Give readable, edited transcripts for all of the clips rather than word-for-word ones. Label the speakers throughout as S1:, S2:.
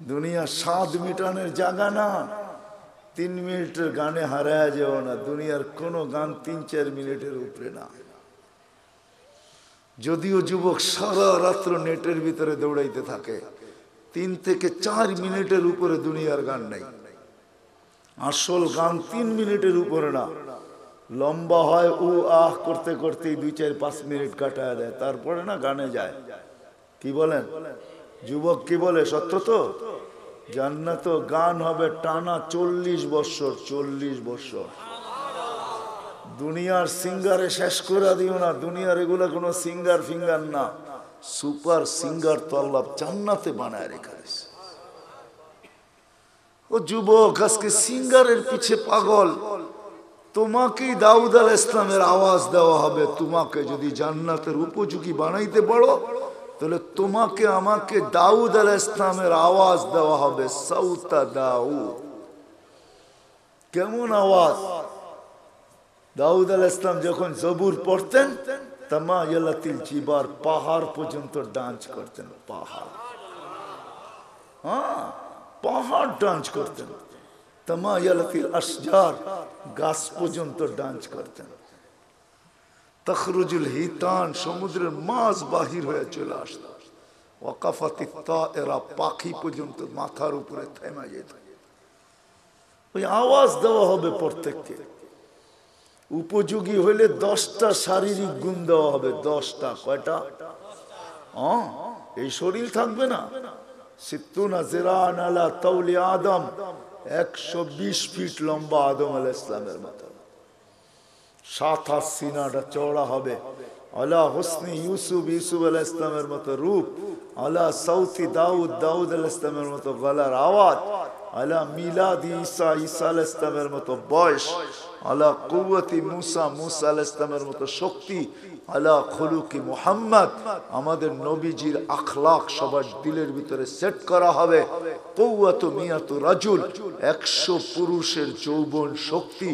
S1: দুনিয়া স্বাদ মিটানের জায়গা না। 3 মিনিটের গানে হারায় যাও না। দুনিয়ার কোনো গান 3-4 মিনিটের উপরে না। যদিও যুবক সারা রাত্র নেটের ভিতরে দৌড়াইতে থাকে, 3 থেকে 4 মিনিটের উপরে দুনিয়ার গান নাই। আসল গান 3 মিনিটের উপরে না। লম্বা হয় উ আহ করতে করতে 2-4-5 মিনিট কাটায় দেয়, তারপরে না গানে যায়। কি বলেন যুবক, কি বলে? সত্য তো। জান্নাত গান হবে টানা 40 বছর। 40 বছর। দুনিয়ার সিঙ্গারে শেষ করে দিও না। দুনিয়ার এগুলো কোনো সিঙ্গার ফিঙ্গার না, সুপার সিঙ্গার তো আল্লাহ জান্নাতে বানায় রেখে দিয়েছে। ও যুবক, আজকে সিঙ্গারের পিছে পাগল। তোমাকেই দাউদ আলাইহিস সালামের আওয়াজ দেওয়া হবে। তোমাকে যদি জান্নাতের উপযোগী বানাইতে পারো, তাহলে তোমাকে আমাকে দাউদ আলাইহিস সালামের আওয়াজ দেওয়া হবে। সাউতা দাউদ। কেমন আওয়াজ? দাউদ আলাইহিস সালাম যখন জবুর পড়তেন, তামায়ালাতিল জিবার, পাহাড় পর্যন্ত ডান্স করতেন। পাহাড়, হ্যাঁ, পাহাড় ডান্স করতেন। তামায়ালাতিল আশজার, গাছ পর্যন্ত ডান্স করতেন। তখরুজুল হিতান, সমুদ্রের মাছ বাহির হয়ে চলে আসত। ওয়াকাফাতিত তায়রা, পাখি পর্যন্ত মাথার উপরে থেমে যেত। ওই আওয়াজ দেওয়া হবে প্রত্যেককে। উপযোগী হইলে 10টা শারীরিক গুণ দেওয়া হবে। 10টা। কয়টা? এই শরীর থাকবে না। সিত্তুনা জিরান আলা তাওলি আদম, 120 ফিট লম্বা আদম আলাইহিস সালামের মতো। 7 হাত সিনাটা চওড়া হবে। আলা হুসনি ইউসুফ, ইউসুফ আলাইহিস সালামের মতো রূপ। আলা সাউতি দাউদ, দাউদ আলাইহিস সালামের মতো গলার আওয়াজ। আলা মিলাদি ঈসা, ঈসা আলাইহিস সালামের মতো বয়স। আলা কুওয়াতি মুসা, মুসা আলাইহিস সালামের মতো শক্তি। আলা খুলুকি মুহাম্মদ, আমাদের নবীজির আখলাক সবার দিলের ভিতরে সেট করা হবে। কুওয়াতু মিয়াতু রাজুল, 100 পুরুষের যৌবন শক্তি।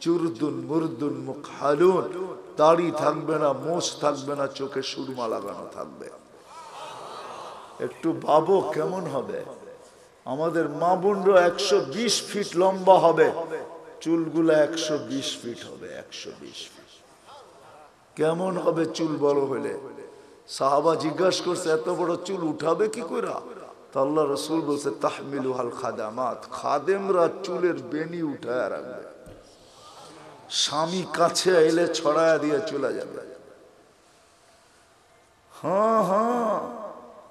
S1: চুরদুন মুরদুন মুকহালুন, দাড়ি থাকবে না, মোষ থাকবে না, চোখে সুরমা লাগানো থাকবে। একটু ভাবো কেমন হবে। আমাদের মা বোনরা 120 ফিট লম্বা হবে, চুলগুলা 120 ফিট হবে। 120 ফিট। কেমন হবে চুল বড় হলে? সাহাবা জিজ্ঞাসা করছে, এত বড় চুল উঠাবে কি করে? তো আল্লাহ রাসূল বলছে, তাহমিলুহাল খাদামাত, খাদেমরা চুলের বেনি উঠায় রাখবে। স্বামী কাছে এলে ছড়ায় দিয়ে চলে যাবে। হ্যাঁ হ্যাঁ,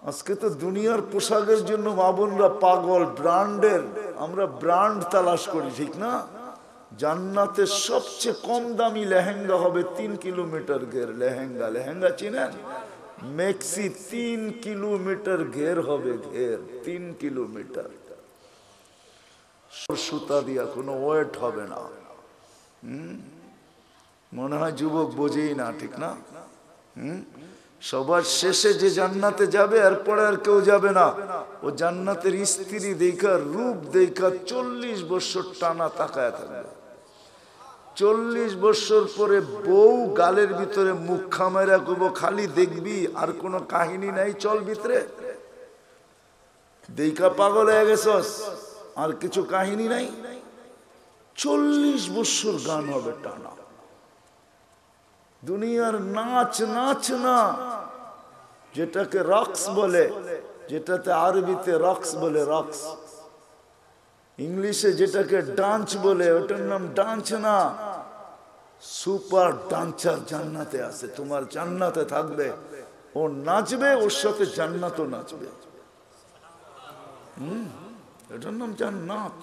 S1: আজকে তো দুনিয়ার পোশাকের জন্য মা বোনরা পাগল। ব্র্যান্ডের, আমরা ব্র্যান্ড তালাশ করি, ঠিক না? জান্নাতে সবচেয়ে কম দামি লেহেঙ্গা হবে 3 কিলোমিটার ঘের। লেহেঙ্গা, লেহেঙ্গা চিনেন? মেক্সি 3 কিলোমিটার ঘের হবে। ঘের 3 কিলোমিটার। সুতা দিয়া, কোনো ওয়েট হবে না। মনে হয় যুবক বোঝেই না, ঠিক না? সবার শেষে যে জান্নাতে যাবে, এরপরে আর কেউ যাবে না। ও জান্নাতের স্ত্রী দেখা, রূপ দেখা 40 বছর টানা তাকায় থাকবে। 40 বছর পরে বউ গালের ভিতরে মুখ খামাইরা কব, খালি দেখবি, আর কোনো কাহিনী নাই, চল ভিতরে। দেখা পাগল হয়ে গেছস, আর কিছু কাহিনী নাই। 40 বছর গান হবে টানা। দুনিয়ার নাচ, নাচ না, যেটাকে রক্স বলে, যেটাতে আরবিতে রক্স বলে, রক্স। ইংলিশে যেটাকে ডান্স বলে, ওটার নাম ডান্স না। সুপার ডান্সার জান্নাতে আছে। তোমার জান্নাতে থাকবে, ও নাচবে, ওর সাথে জান্নাতও নাচবে। এটার নাম জান্নাত।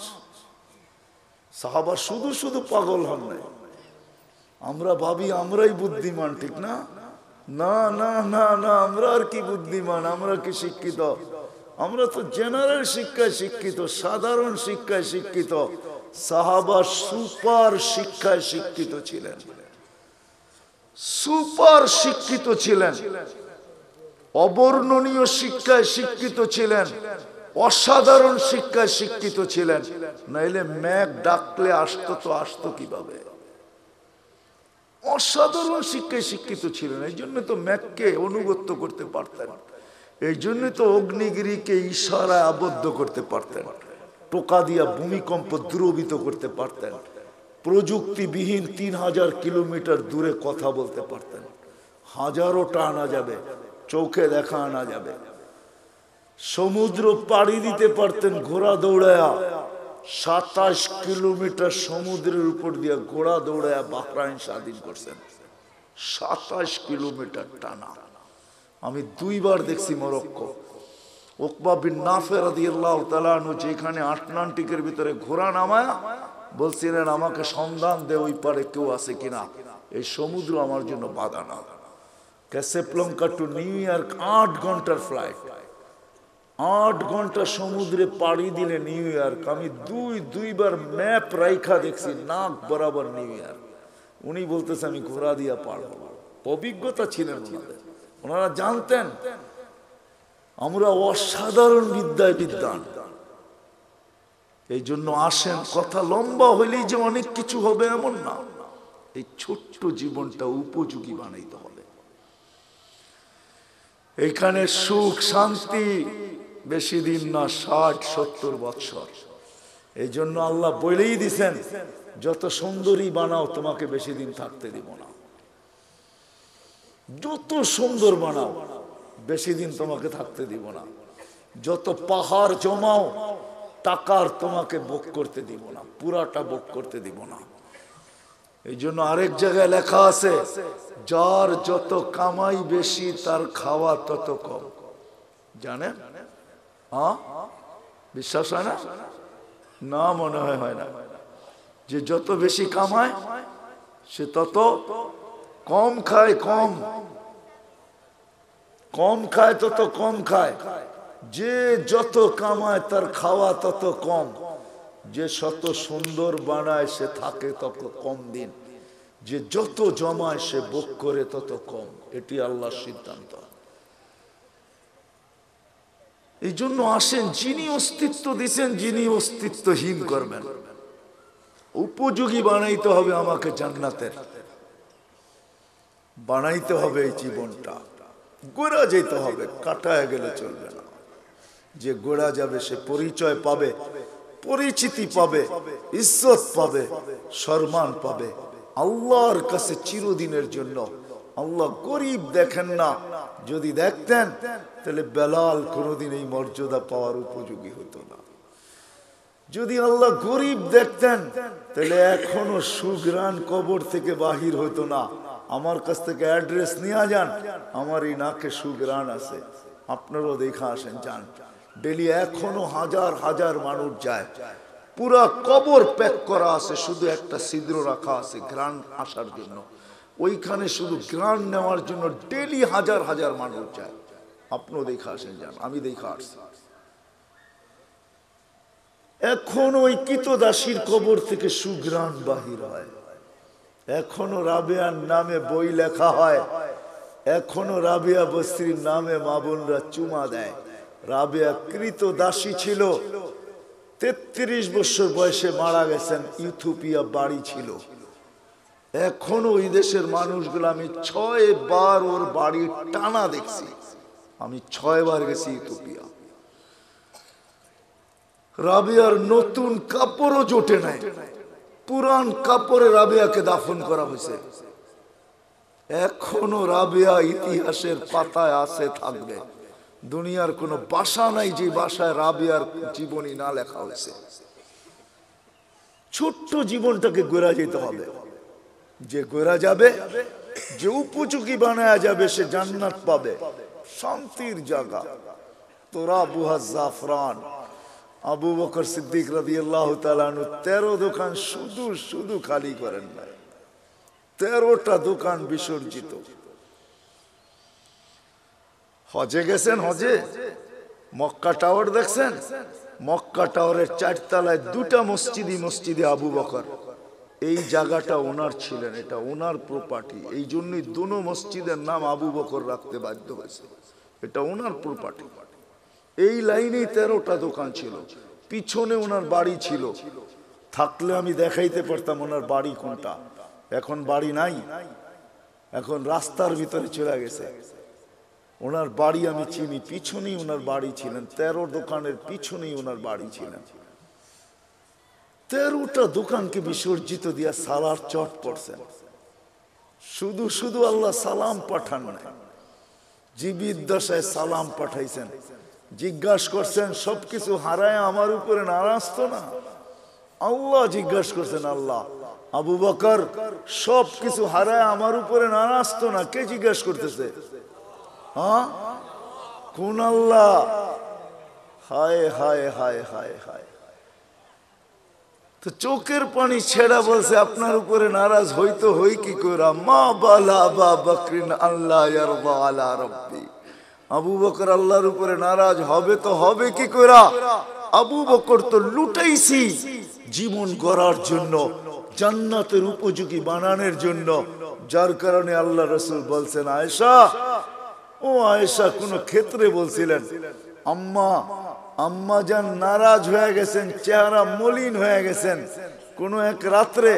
S1: সাহাবা শুধু শুধু পাগল হন নাই। আমরা ভাবি আমরাই বুদ্ধিমান, ঠিক না? না না না না, আমরা আর কি বুদ্ধিমান, আমরা কি শিক্ষিত? আমরা তো জেনারেল শিক্ষায় শিক্ষিত, সাধারণ শিক্ষায় শিক্ষিত। সাহাবা সুপার শিক্ষায় শিক্ষিত ছিলেন, সুপার শিক্ষিত ছিলেন, অবর্ণনীয় শিক্ষায় শিক্ষিত ছিলেন, অসাধারণ শিক্ষায় শিক্ষিত ছিলেন। নাইলে ম্যাক ডাকলে আসতো তো আসতো কিভাবে? অসাধারণ শিক্ষায় শিক্ষিত ছিলেন, এই জন্য তো ম্যাককে অনুগত্য করতে পারতেন। এই জন্য তো অগ্নিগিরিকে ইশারায় আবদ্ধ করতে পারতেন, টোকা দিয়া ভূমিকম্প দ্রবিত করতে পারতেন, প্রযুক্তিবিহীন 3000 কিলোমিটার দূরে কথা বলতে পারতেন, হাজারোটা আনা যাবে, চোখে দেখা আনা যাবে, সমুদ্র পাড়ি দিতে পারতেন ঘোড়া দৌড়ায়া, 27 কিলোমিটার সমুদ্রের উপর দিয়ে ঘোড়া দৌড়ায়া বাহরাইন স্বাধীন করছেন, 27 কিলোমিটার টানা। আমি 2 বার দেখছি মরক্কো। উকবা বিন নাফে রাদিয়াল্লাহু তাআলা আনহু যেখানে আটলান্টিকের ভিতরে ঘোড়া নামায়া বলছিলেন আমাকে সন্ধান দে ওই পারে কেউ আছে কিনা, এই সমুদ্র আমার জন্য বাধা না। ক্যাসাব্লাঙ্কা টু নিউ ইয়র্ক 8 ঘন্টার ফ্লাইট, 8 ঘন্টা সমুদ্রে পাড়ি দিলে নিউ ইয়র্ক। আমি দুইবার ম্যাপ রাইখা দেখছি নাক বরাবর নিউ ইয়র্ক। উনি বলতেছে আমি ঘোড়া দিয়া পার হবো। অভিজ্ঞতা ছিলেন ওনাদের, ওনারা জানতেন আমরা অসাধারণ বিদ্যায় বিদ্বান। এই জন্য আসেন, কথা লম্বা হইলেই যে অনেক কিছু হবে এমন না, এই ছোট্ট জীবনটা উপযোগী বানাইতে হবে। এইখানে সুখ শান্তি বেশি দিন না, 60-70 বৎসর। এই জন্য আল্লাহ বলেই দিছেন যত সুন্দরী বানাও তোমাকে বেশি দিন থাকতে দিব না, যত সুন্দর বানাও বেশি দিন তোমাকে থাকতে দিব না, যত পাহাড় জমাও টাকার তোমাকে ভোগ করতে দিব না, পুরাটা ভোগ করতে দিব না। এই জন্য আরেক জায়গায় লেখা আছে যার যত কামাই বেশি তার খাওয়া তত কম। জানেন? হ্যাঁ, বিশ্বাস হয় না? না, মনে হয় না। যে যত বেশি কামায় সে তত কম খায়, কম খায় তত কম খায়। যে যত কামায় তার খাওয়া তত কম, যে শত সুন্দর বানায় সে থাকে তত কম দিন, যে যত জমায় সে ভোগ করে তত কম। এটি আল্লাহর সিদ্ধান্ত। এই জন্য আসেন, যিনি অস্তিত্ব দিচ্ছেন যিনি অস্তিত্বহীন করবেন, উপযোগী বানাইতে হবে আমাকে জান্নাতের, বানাইতে হবে এই জীবনটা। গোড়া যেতে হবে, কাটায় গেলে চলবে না। যে গোড়া যাবে সে পরিচয় পাবে, পরিচিতি পাবে, ইজ্জত পাবে, সম্মান পাবে আল্লাহর কাছে চিরদিনের জন্য। আল্লাহ গরিব দেখেন না, যদি দেখতেন তাহলে বেলাল কোনোদিন এই মর্যাদা পাওয়ার উপযোগী হতো না। যদি আল্লাহ গরিব দেখতেন তাহলে এখনো সুগ্রাণ কবর থেকে বাহির হতো না। আমার কাছ থেকে অ্যাড্রেস নিয়ে যান, আমার এই নাকে সুগ্রাণ আছে, আপনারাও দেখা আসেন, যান। ডেলি এখনো হাজার হাজার মানুষ যায়, পুরা কবর প্যাক করা আছে, শুধু একটা ছিদ্র রাখা আছে ঘ্রাণ আসার জন্য। ওইখানে শুধু ঘ্রাণ নেওয়ার জন্য ডেলি হাজার হাজার মানুষ যায়। আপনিও দেখা আসেন, যান, আমি দেখা আসছি। এখন ওই কিতদাসীর কবর থেকে সুঘ্রাণ বাহির হয়, এখনো রাবেয়ার নামে বই লেখা হয়, এখনো রাবেয়া বস্তির নামে মা বোনরা চুমা দেয়। রাবেয়া কৃতদাসী ছিল, 33 বছর বয়সে মারা গেছেন, ইথিওপিয়া বাড়ি ছিল। এখনো ওই দেশের মানুষগুলো, আমি 6 বার ওর বাড়ি টানা দেখছি, আমি 6 বার গেছি ইথিওপিয়া। রাবেয়ার নতুন কাপড়ও জোটে নাই, পুরান কাপড়ে রাবেয়াকে দাফন করা হয়েছে। এখনো রাবেয়া ইতিহাসের পাতায় আছে, থাকবে। দুনিয়ার কোনো ভাষা নাই যে ভাষায় রাবেয়ার জীবনী না লেখা হয়েছে। ছোট্ট জীবনটাকে গড়া যেতে হবে, যে গড়া যাবে, যে উপযোগী বানায়া যাবে, সে জান্নাত পাবে, শান্তির জায়গা। তোরা বুহা জাফরান, আবু বকর সিদ্দিক রাদিয়াল্লাহু তাআলা আনহু 13 দোকান শুধু খালি করেন না, 13টা দোকান বিসর্জিত। হজে গেছেন, হজে মক্কা টাওয়ার দেখছেন? মক্কা টাওয়ারের 4 তলায় 2টা মসজিদে আবু বকর, এই জায়গাটা ওনার ছিলেন, এটা ওনার প্রপার্টি। এই জন্যই দুনো মসজিদের নাম আবু বকর রাখতে বাধ্য হয়েছে, এটা ওনার প্রপার্টি। এই লাইনেই 13টা দোকান ছিল, পিছনে ওনার বাড়ি ছিল। থাকলে আমি দেখাইতে পারতাম ওনার বাড়ি কোনটা। এখন বাড়ি নাই, এখন রাস্তার ভিতরে চলে গেছে। ওনার বাড়ি আমি চিনি, পিছনেই ওনার বাড়ি ছিলেন, 13 দোকানের পিছনেই ওনার বাড়ি ছিলেন। 13টা দোকানকে বিসর্জিত দিয়া সালার চট পড়ছেন। শুধু শুধু আল্লাহ সালাম পাঠান নাই, জীবিত দশায় সালাম পাঠাইছেন। জিজ্ঞাসা করছেন সবকিছু হারায় আমার উপরে নারাজ তো না? আল্লাহ জিজ্ঞাসা করছেন, আল্লাহ আবু বকর সবকিছু হারায় আমার উপরে নারাজ তো না? কে জিজ্ঞাসা করতেছে? হ্যাঁ, কোন আল্লাহ? হায় হায় হায় হায় হায়। তো চোখের পানি ছেড়া বলছে আপনার উপরে নারাজ হইতো হই কি কইরা? মা বালা আবা বকরিন আল্লাহ ইয়ারদা আলা রাব্বি। আবু বকর আল্লাহর উপরে নারাজ হবে তো হবে কি কইরা? আবু বকর তো লুটাইছি জীবন গড়ার জন্য, জান্নাতের উপযোগী বানানোর জন্য, যার কারণে আল্লাহ রাসূল বলছেন আয়েশা, ও আয়েশা, কোন ক্ষেত্রে বলছিলেন আম্মা জান নারাজ হয়ে গেছেন, চেহারা মলিন হয়ে গেছেন। কোন এক রাত্রে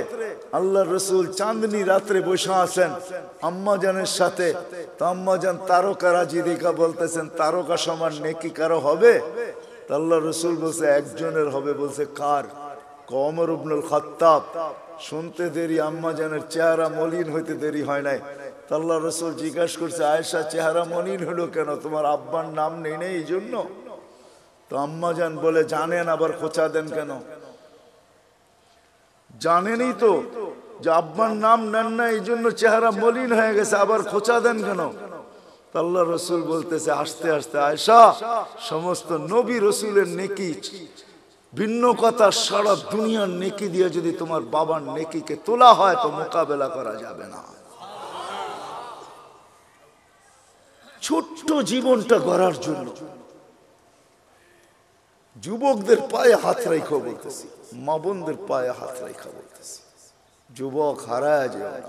S1: আল্লাহ রসুল চাঁদনি রাত্রে বসে আছেন আম্মা জানের সাথে, তো আম্মা জান তারকা রাজি দেখা বলতেছেন তারকা সমান নেকি কারো হবে? তো আল্লাহ রসুল বলছে একজনের হবে। বলছে কার? ওমর ইবনুল খাত্তাব। শুনতে দেরি, আম্মা জানের চেহারা মলিন হইতে দেরি হয় নাই। তো আল্লাহ রসুল জিজ্ঞাসা করছে আয়েশা চেহারা মলিন হলো কেন? তোমার আব্বার নাম নেই নেই এই জন্য? তো আম্মা জান বলে জানেন, আবার খোঁচা দেন কেন? জানেনই তো যে আব্বার নাম নেন না এই জন্য চেহারা মলিন হয়ে গেছে, আবার খোঁচা দেন কেন? তো আল্লাহ রসুল বলতেছে আস্তে আস্তে আয়েশা, সমস্ত নবী রসুলের নেকি ভিন্ন কথা, সারা দুনিয়ার নেকি দিয়ে যদি তোমার বাবার নেকিকে তোলা হয় তো মোকাবেলা করা যাবে না। ছোট্ট জীবনটা গড়ার জন্য যুবকদের পায়ে হাত রেখা বলতেছি, মা বোনদের পায়ে হাত রেখা বলতেছি, যুবক হারায় যায়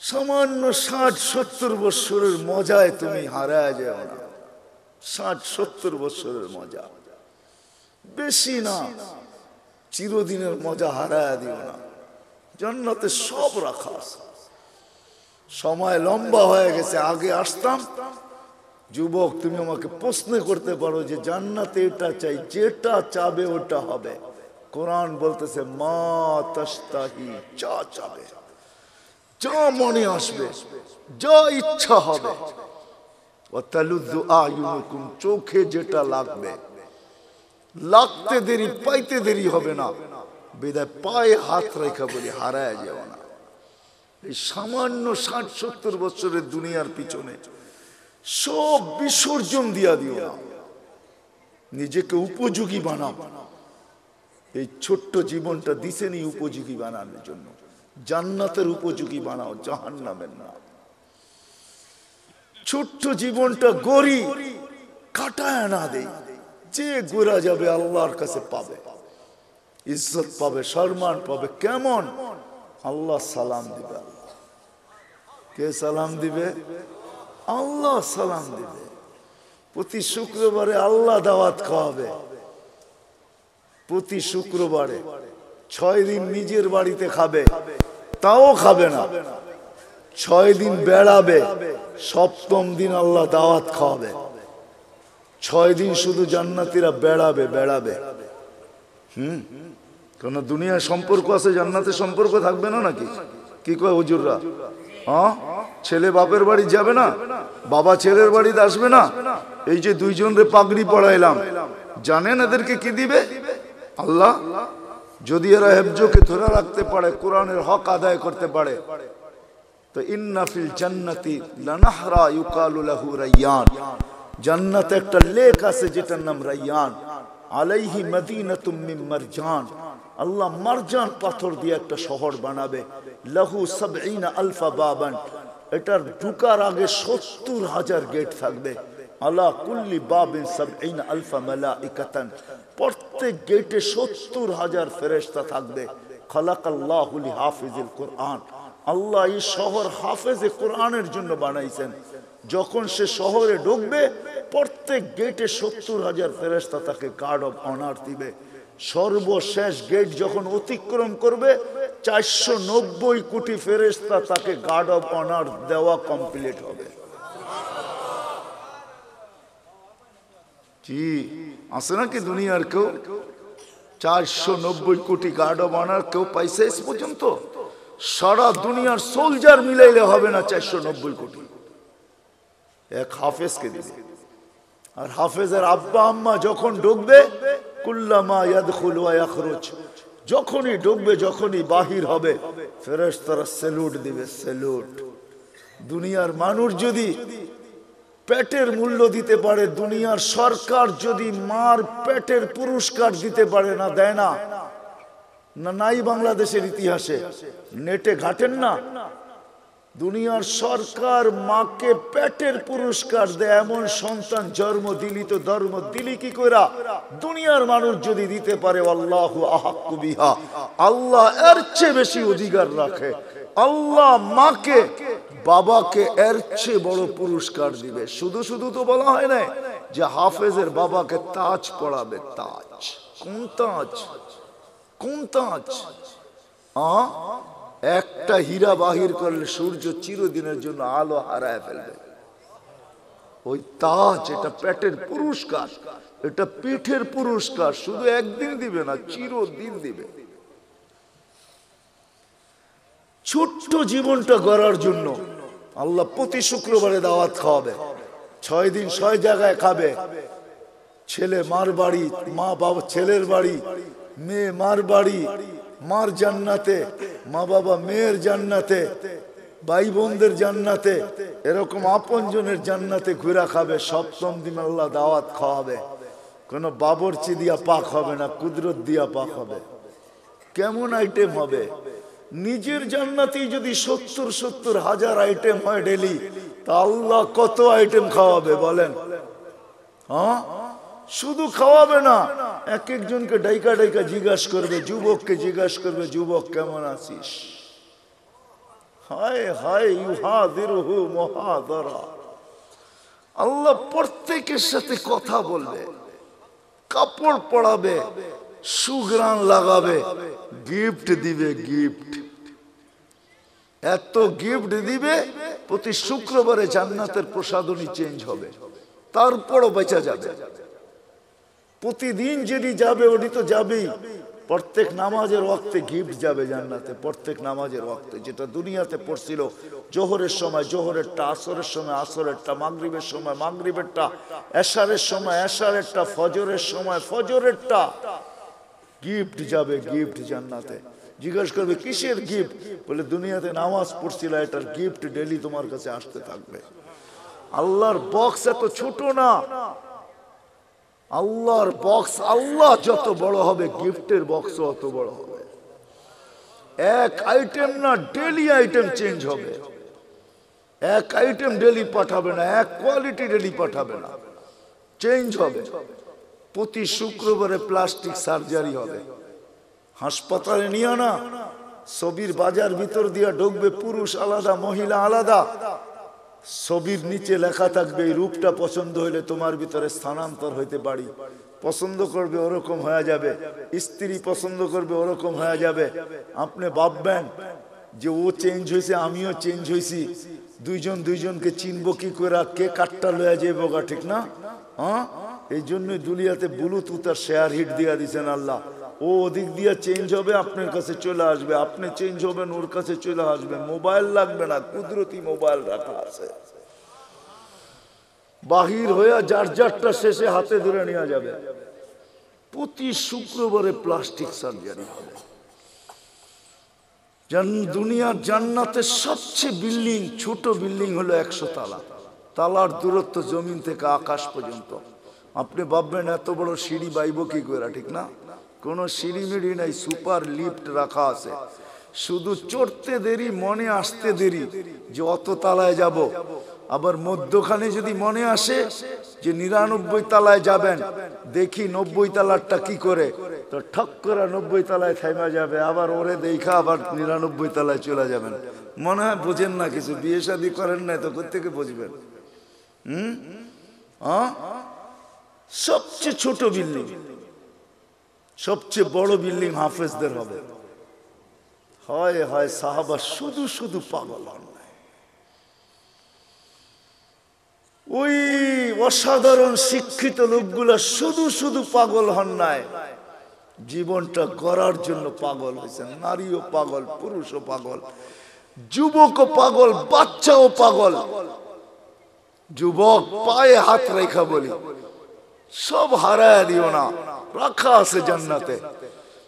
S1: সামান্য 60-70 বছরের মজায় তুমি হারায় যাও না। 60-70 বছরের মজা বেশি না, চিরদিনের মজা হারায় দিও না। জান্নাতে সব রাখা আছে। সময় লম্বা হয়ে গেছে, আগে আসতাম। যুবক তুমি আমাকে প্রশ্ন করতে পারো যে জান্নাতে এটা চাই, যেটা চাবে ওটা হবে। কোরআন বলতেছে মা তাশতাহি, যা চাবে, যা মনে আসবে, যা ইচ্ছা হবে। ওয়াতালুযু আয়ুনুকুম, চোখে যেটা লাগবে, লাগতে দেরি পাইতে দেরি হবে না। বিদায় পায়ে হাত রেখা বলি হারায় যাও না। এই সামান্য 60-70 বছরের দুনিয়ার পিছনে সব বিসর্জন দিয়া দিও না, নিজেকে উপযোগী বানাও। এই ছোট্ট জীবনটা দিছেনি উপযোগী বানানোর জন্য, জান্নাতের উপযোগী বানাও, জাহান্নামের না। ছোট্ট জীবনটা গড়ি, কাটায় না দেই, যে গোরা যাবে আল্লাহর কাছে পাবে, ইজ্জত পাবে, সম্মান পাবে। কেমন? আল্লাহ সালাম দিবে। কে সালাম দিবে? আল্লাহ সালাম দিবে। প্রতি শুক্রবারে আল্লাহ দাওয়াত খাওয়াবে। প্রতি শুক্রবারে 6 দিন নিজের বাড়িতে খাবে, তাও খাবে না। 6 দিন বেড়াবে, 7ম দিন আল্লাহ দাওয়াত খাওয়াবে। 6 দিন শুধু জান্নাতীরা বেড়াবে বেড়াবে। কোন দুনিয়ার সম্পর্ক আছে, জান্নাতের সম্পর্ক থাকবে না নাকি? কি কয় হুজুররা? হ্যাঁ, ছেলে বাপের বাড়ি যাবে না, বাবা ছেলের বাড়িতে আসবে না। এই যে 2 জনরে পাগড়ি পড়াইলাম, জানেন এদেরকে কি দিবে আল্লাহ? যদি এরা হেফজকে ধরে রাখতে পারে, কোরআনের হক আদায় করতে পারে, তো ইন্না ফিল জান্নাতি লানাহরা ইউকালু লাহু রায়্যান, জান্নাতে একটা লেক আছে যেটার নাম রায়্যান। আলাইহি মদিনাতুম মিন মারজান, আল্লাহ মারজান পাথর দিয়ে একটা শহর বানাবে। লাহু ৭০ আলফা বাবান, এটার ঢুকার আগে ৭০,০০০ গেট থাকবে। আলা কুল্লি বাবিন ৭০ আলফা মালাইকাতান, প্রত্যেক গেটে ৭০,০০০ ফেরেশতা থাকবে। খালাকাল্লাহু লিহাফিজিল কুরআন, আল্লাহ এই শহর হাফেজে কোরআনের জন্য বানাইছেন। যখন সে শহরে ঢুকবে, প্রত্যেক গেটে ৭০,০০০ ফেরেশতা তাকে গার্ড অফ অনার দিবে। সর্বশেষ গেট যখন অতিক্রম করবে, 490 কোটি ফেরেশতা তাকে গার্ড অফ অনার দেওয়া কমপ্লিট হবে। জি আছে নাকি দুনিয়ার কেউ 490 কোটি গার্ড বানার কেউ পাইছে এস পর্যন্ত? সারা দুনিয়ার সোলজার মিলাইলে হবে না 490 কোটি। এক হাফেজকে দিবে। আর হাফেজের আব্বা আম্মা যখন ঢুকবে, কুল্লামা ইয়াদখুলু ওয়া ইয়াখরুজ, যখনই ঢুকবে যখনই বাহির হবে ফেরেশতারা স্যালুট দিবে, স্যালুট। দুনিয়ার মানুষ যদি পেটের মূল্য দিতে পারে, দুনিয়ার সরকার যদি মার পেটের পুরস্কার দিতে পারে, না দেয় না? না নাই বাংলাদেশের ইতিহাসে নেটে ঘাটেন না? দুনিয়ার সরকার মাকে পেটের পুরস্কার দেয়, এমন সন্তান জন্ম দিলি তো ধর্ম দিলি কি কইরা? দুনিয়ার মানুষ যদি দিতে পারে, আল্লাহু আহাক্কু বিহা, আল্লাহ এর চেয়ে বেশি অধিকার রাখে। আল্লাহ মাকে বাবাকে এর চেয়ে বড় পুরস্কার দিবে। শুধু শুধু তো বলা হয় না যে হাফেজের বাবাকে তাজ পড়াবে। তাজ কোন তাজ? কোন তাজ? একটা হীরা বাহির করলে সূর্য চিরদিনের জন্য আলো হারায় ফেলবে। ওই তাজ, এটা পেটের পুরস্কার, এটা পিঠের পুরস্কার। শুধু একদিন দিবে না, চিরদিন দিবে। ছোট্ট জীবনটা গড়ার জন্য আল্লাহ প্রতি শুক্রবারে দাওয়াত খাওয়াবে। 6 দিন 6 জায়গায় খাবে। ছেলে মার বাড়ি, মা বাবা ছেলের বাড়ি, মেয়ে মার বাড়ি, মার জান্নাতে, মা বাবা মেয়ের জান্নাতে, ভাই বোনদের জান্নাতে, এরকম আপনজনের জান্নাতে ঘুরা খাবে। 7ম দিন আল্লাহ দাওয়াত খাওয়াবে। কোনো বাবরচি দিয়া পাক হবে না, কুদরত দিয়া পাক হবে। কেমন আইটেম হবে? নিজের জান্নাতেই যদি 70 হাজার আইটেম হয় ডেলি, তা আল্লাহ কত আইটেম খাওয়াবে বলেন? হ্যাঁ, শুধু খাওয়াবে না, এক একজনকে ডাইকা ডাইকা জিজ্ঞাসা করবে। যুবককে জিজ্ঞাসা করবে, যুবক কেমন আছিস? হায় হায় ইউহাদিরুহু মুহাদারা। আল্লাহ প্রত্যেকের সাথে কথা বলবে, কাপড় পরাবে, সুঘ্রাণ লাগাবে, গিফট দিবে। গিফট, এত গিফট দিবে, প্রতি শুক্রবারে জান্নাতের প্রসাদনী চেঞ্জ হবে। তারপরও বেঁচে যাবে। প্রতিদিন যেটি যাবে ওটি তো যাবেই। প্রত্যেক নামাজের ওয়াক্তে গিফট যাবে জান্নাতে। প্রত্যেক নামাজের ওয়াক্তে, যেটা দুনিয়াতে পড়ছিল জোহরের সময় জোহরেরটা, আসরের সময় আসরেরটা, মাগরিবের সময় মাগরিবেরটা, এশারের সময় এশারেরটা, ফজরের সময় ফজরেরটা, গিফট যাবে। গিফট জান্নাতে। জিজ্ঞাসা করবে কিসের গিফট? বলে দুনিয়াতে নামাজ পড়ছিল, এটার গিফট ডেলি তোমার কাছে আসতে থাকবে। আল্লাহর বক্স এত ছোট না। আল্লাহর বক্স, আল্লাহ যত বড় হবে গিফটের বক্সও অত বড় হবে। এক আইটেম না, ডেলি আইটেম চেঞ্জ হবে। এক আইটেম ডেলি পাঠাবে না, এক কোয়ালিটি ডেলি পাঠাবে না, চেঞ্জ হবে। প্রতি শুক্রবারে প্লাস্টিক সার্জারি হবে। হাসপাতালে নিয়ে না, ছবির বাজার ভিতর দিয়া ঢুকবে, পুরুষ আলাদা মহিলা আলাদা। ছবির নিচে লেখা থাকবে, এই রূপটা পছন্দ হইলে তোমার ভিতরে স্থানান্তর হইতে পারি। পছন্দ করবে ওরকম হয়ে যাবে, স্ত্রী পছন্দ করবে ওরকম হয়ে যাবে। আপনি ভাববেন যে ও চেঞ্জ হয়েছে, আমিও চেঞ্জ হয়েছি, দুইজন দুইজনকে চিনবো কি করে? কে কাটটা লয়ে যাইব গা, ঠিক না? হ্যাঁ, এই জন্যই দুনিয়াতে ব্লুটুথ আর শেয়ার হিট দিয়া দিয়েছেন আল্লাহ। ও ওদিক দিয়ে চেঞ্জ হবে, আপনার কাছে চলে আসবে, আপনি চেঞ্জ হবেন, ওর কাছে চলে আসবে। মোবাইল লাগবে না, কুদরতি মোবাইল রাখা আছে। বাহির হয়ে যার যারটা শেষে হাতে ধরে নেওয়া যাবে। প্রতি শুক্রবারে প্লাস্টিক সার্জারি হবে। দুনিয়ার জান্নাতের সবচেয়ে বিল্ডিং, ছোট বিল্ডিং হলো 100 তালা। তালার দূরত্ব জমিন থেকে আকাশ পর্যন্ত। আপনি ভাববেন এত বড় সিঁড়ি বাইব কি করে, ঠিক না? কোনো সিঁড়ি মিড়ি নাই, সুপার লিফট রাখা আছে। শুধু চড়তে দেরি, মনে আসতে দেরি যে অত তালায় যাব। আবার মধ্যখানে যদি মনে আসে যে 99 তালায় যাবেন, দেখি 90 তালারটা কি করে, তো ঠক করে 90 তালায় থাইমা যাবে। আবার ওরে দেখা আবার 99 তালায় চলে যাবেন। মনে হয় বোঝেন না কিছু, বিয়ে শাদী করেন না তো কোত্থেকে বুঝবেন? সবচেয়ে ছোট বিল্ডিং, সবচেয়ে বড় বিল্ডিং হাফেজদের হবে। হয় হয় সাহাবা শুধু শুধু পাগল হন। ওই অসাধারণ শিক্ষিত লোকগুলা শুধু শুধু পাগল হন নাই, জীবনটা গড়ার জন্য পাগল হয়েছেন। নারীও পাগল, পুরুষও পাগল, যুবকও পাগল, বাচ্চাও পাগল। যুবক পায়ে হাত রেখা বলি, সব হারায় দিও না, রাখা আছে জান্নাতে।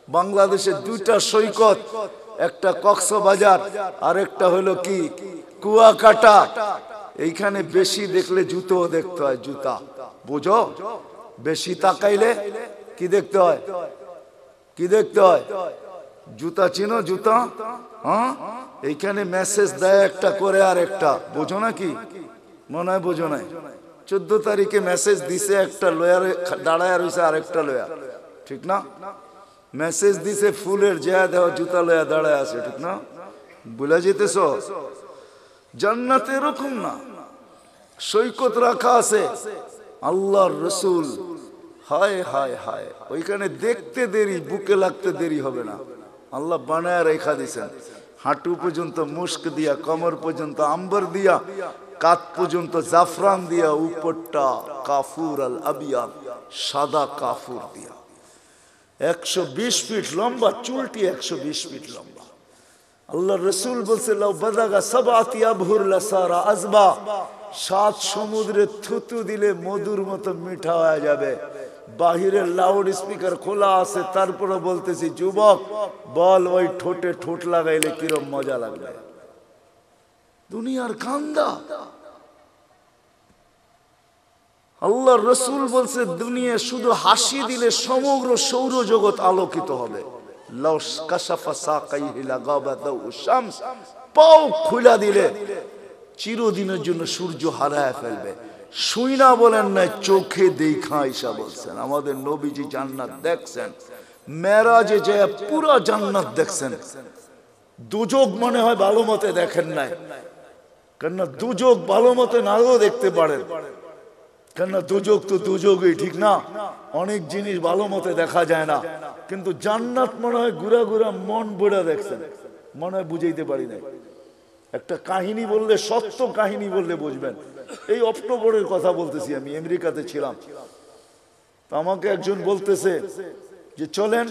S1: বাংলাদেশে দুইটা সৈকত, একটা কক্সবাজার আর একটা হলো কি কুয়াকাটা। এইখানে বেশি দেখলে জুতো দেখতে হয়, জুতা বুঝো, বেশি তাকাইলে কি দেখতে হয়, কি দেখতে হয়, জুতা চিনো, জুতা। হ্যাঁ, এইখানে মেসেজ দেয় একটা করে আর একটা, বোঝো না কি, মনে হয় বোঝো নাই। 14 তারিখে মেসেজ দিছে, একটা লয়ারে দাঁড়ায় রয়েছে আর একটা লয়া, ঠিক না? মেসেজ দিছে ফুলের, যা দেওয়া জুতা লয়া দাঁড়ায় আছে, ঠিক না? বুঝা যেতেছ? জান্নাতে এরকম না, সৈকত রাখা আছে। আল্লাহর রসুল, হায় হায় হায়, ওইখানে দেখতে দেরি, বুকে লাগতে দেরি হবে না। আল্লাহ বানায় রেখা দিছেন, হাঁটু পর্যন্ত মুস্ক দিয়া, কমর পর্যন্ত আম্বর দিয়া, কাত পর্যন্ত জাফরান দিয়া, উপরটা কাফুর আল আবিয়াদ, সাদা কাফুর দিয়া। 120 ফিট লম্বা, চুলটি 120 ফিট লম্বা। আল্লাহ রসুল বলছে, লাউ বাদাগা সাবাতি আবহুর লাসারা আজবা, 7 সমুদ্রে থুতু দিলে মধুর মতো মিঠা হয়ে যাবে। বাহিরের লাউড স্পিকার খোলা আছে, তারপরে বলতেছি, যুবক বল, ওই ঠোঁটে ঠোঁট লাগাইলে কিরম মজা লাগবে। দুনিয়ার কান্দা। আল্লাহ রসুল বলছে, দুনিয়া শুধু হাসি দিলে সমগ্র সৌরজগৎ আলোকিত হবে। পাও খুলা দিলে চিরদিনের জন্য সূর্য হারায় ফেলবে। শুইনা বলেন না, চোখে দেখা ঈসা বলছেন। আমাদের নবীজি জান্নাত দেখছেন, মেরাজে যে পুরো জান্নাত দেখছেন। দুজক মনে হয় ভালো মতে দেখেন নাই, কেননা দুজক ভালো মতে নাও দেখতে পারেন, কেননা দুজক তো দুজকই, ঠিক না? অনেক জিনিস ভালো মতে দেখা যায় না, কিন্তু জান্নাত মনে হয় ঘুরা ঘুরা মন বড়া দেখছেন, মনে হয় বুঝাইতে পারি নাই। একটা কাহিনী বললে, সত্য কাহিনী বললে বুঝবেন। এই অক্টোবরের কথা বলতেছি, আমি আমেরিকাতে ছিলাম। আমাকে একজন বলতেছে যে চলেন,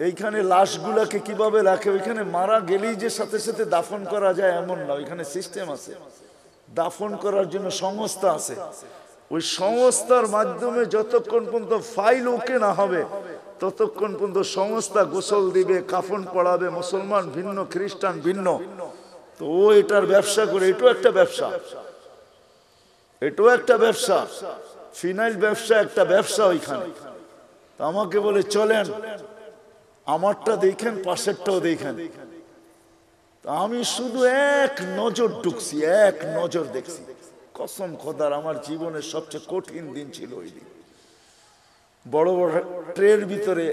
S1: এইখানে লাশগুলাকে কিভাবে রাখে, ওইখানে মারা গেলেই যে সাথে সাথে দাফন করা যায় এমন না, ওইখানে সিস্টেম আছে, দাফন করার জন্য সংস্থা আছে। ওই সংস্থার মাধ্যমে যতক্ষণ পর্যন্ত ফাইল ওকে না হবে, ততক্ষণ পর্যন্ত সংস্থা গোসল দিবে, কাফন পড়াবে। মুসলমান ভিন্ন, খ্রিস্টান ভিন্ন, তো ও এটার ব্যবসা করে। এটাও একটা ব্যবসা, এটাও একটা ব্যবসা, ফিনাইল ব্যবসা একটা ব্যবসা ওইখানে। তো আমাকে বলে চলেন, আমারটা দেখেন, পাশেরটাও দেখেন। আমি শুধু এক নজর ঢুকছি, এক নজর দেখছি। কসম খোদার, আমার জীবনের সবচেয়ে কঠিন দিন ছিল ওই দিন। বড় বড় ট্রের ভিতরে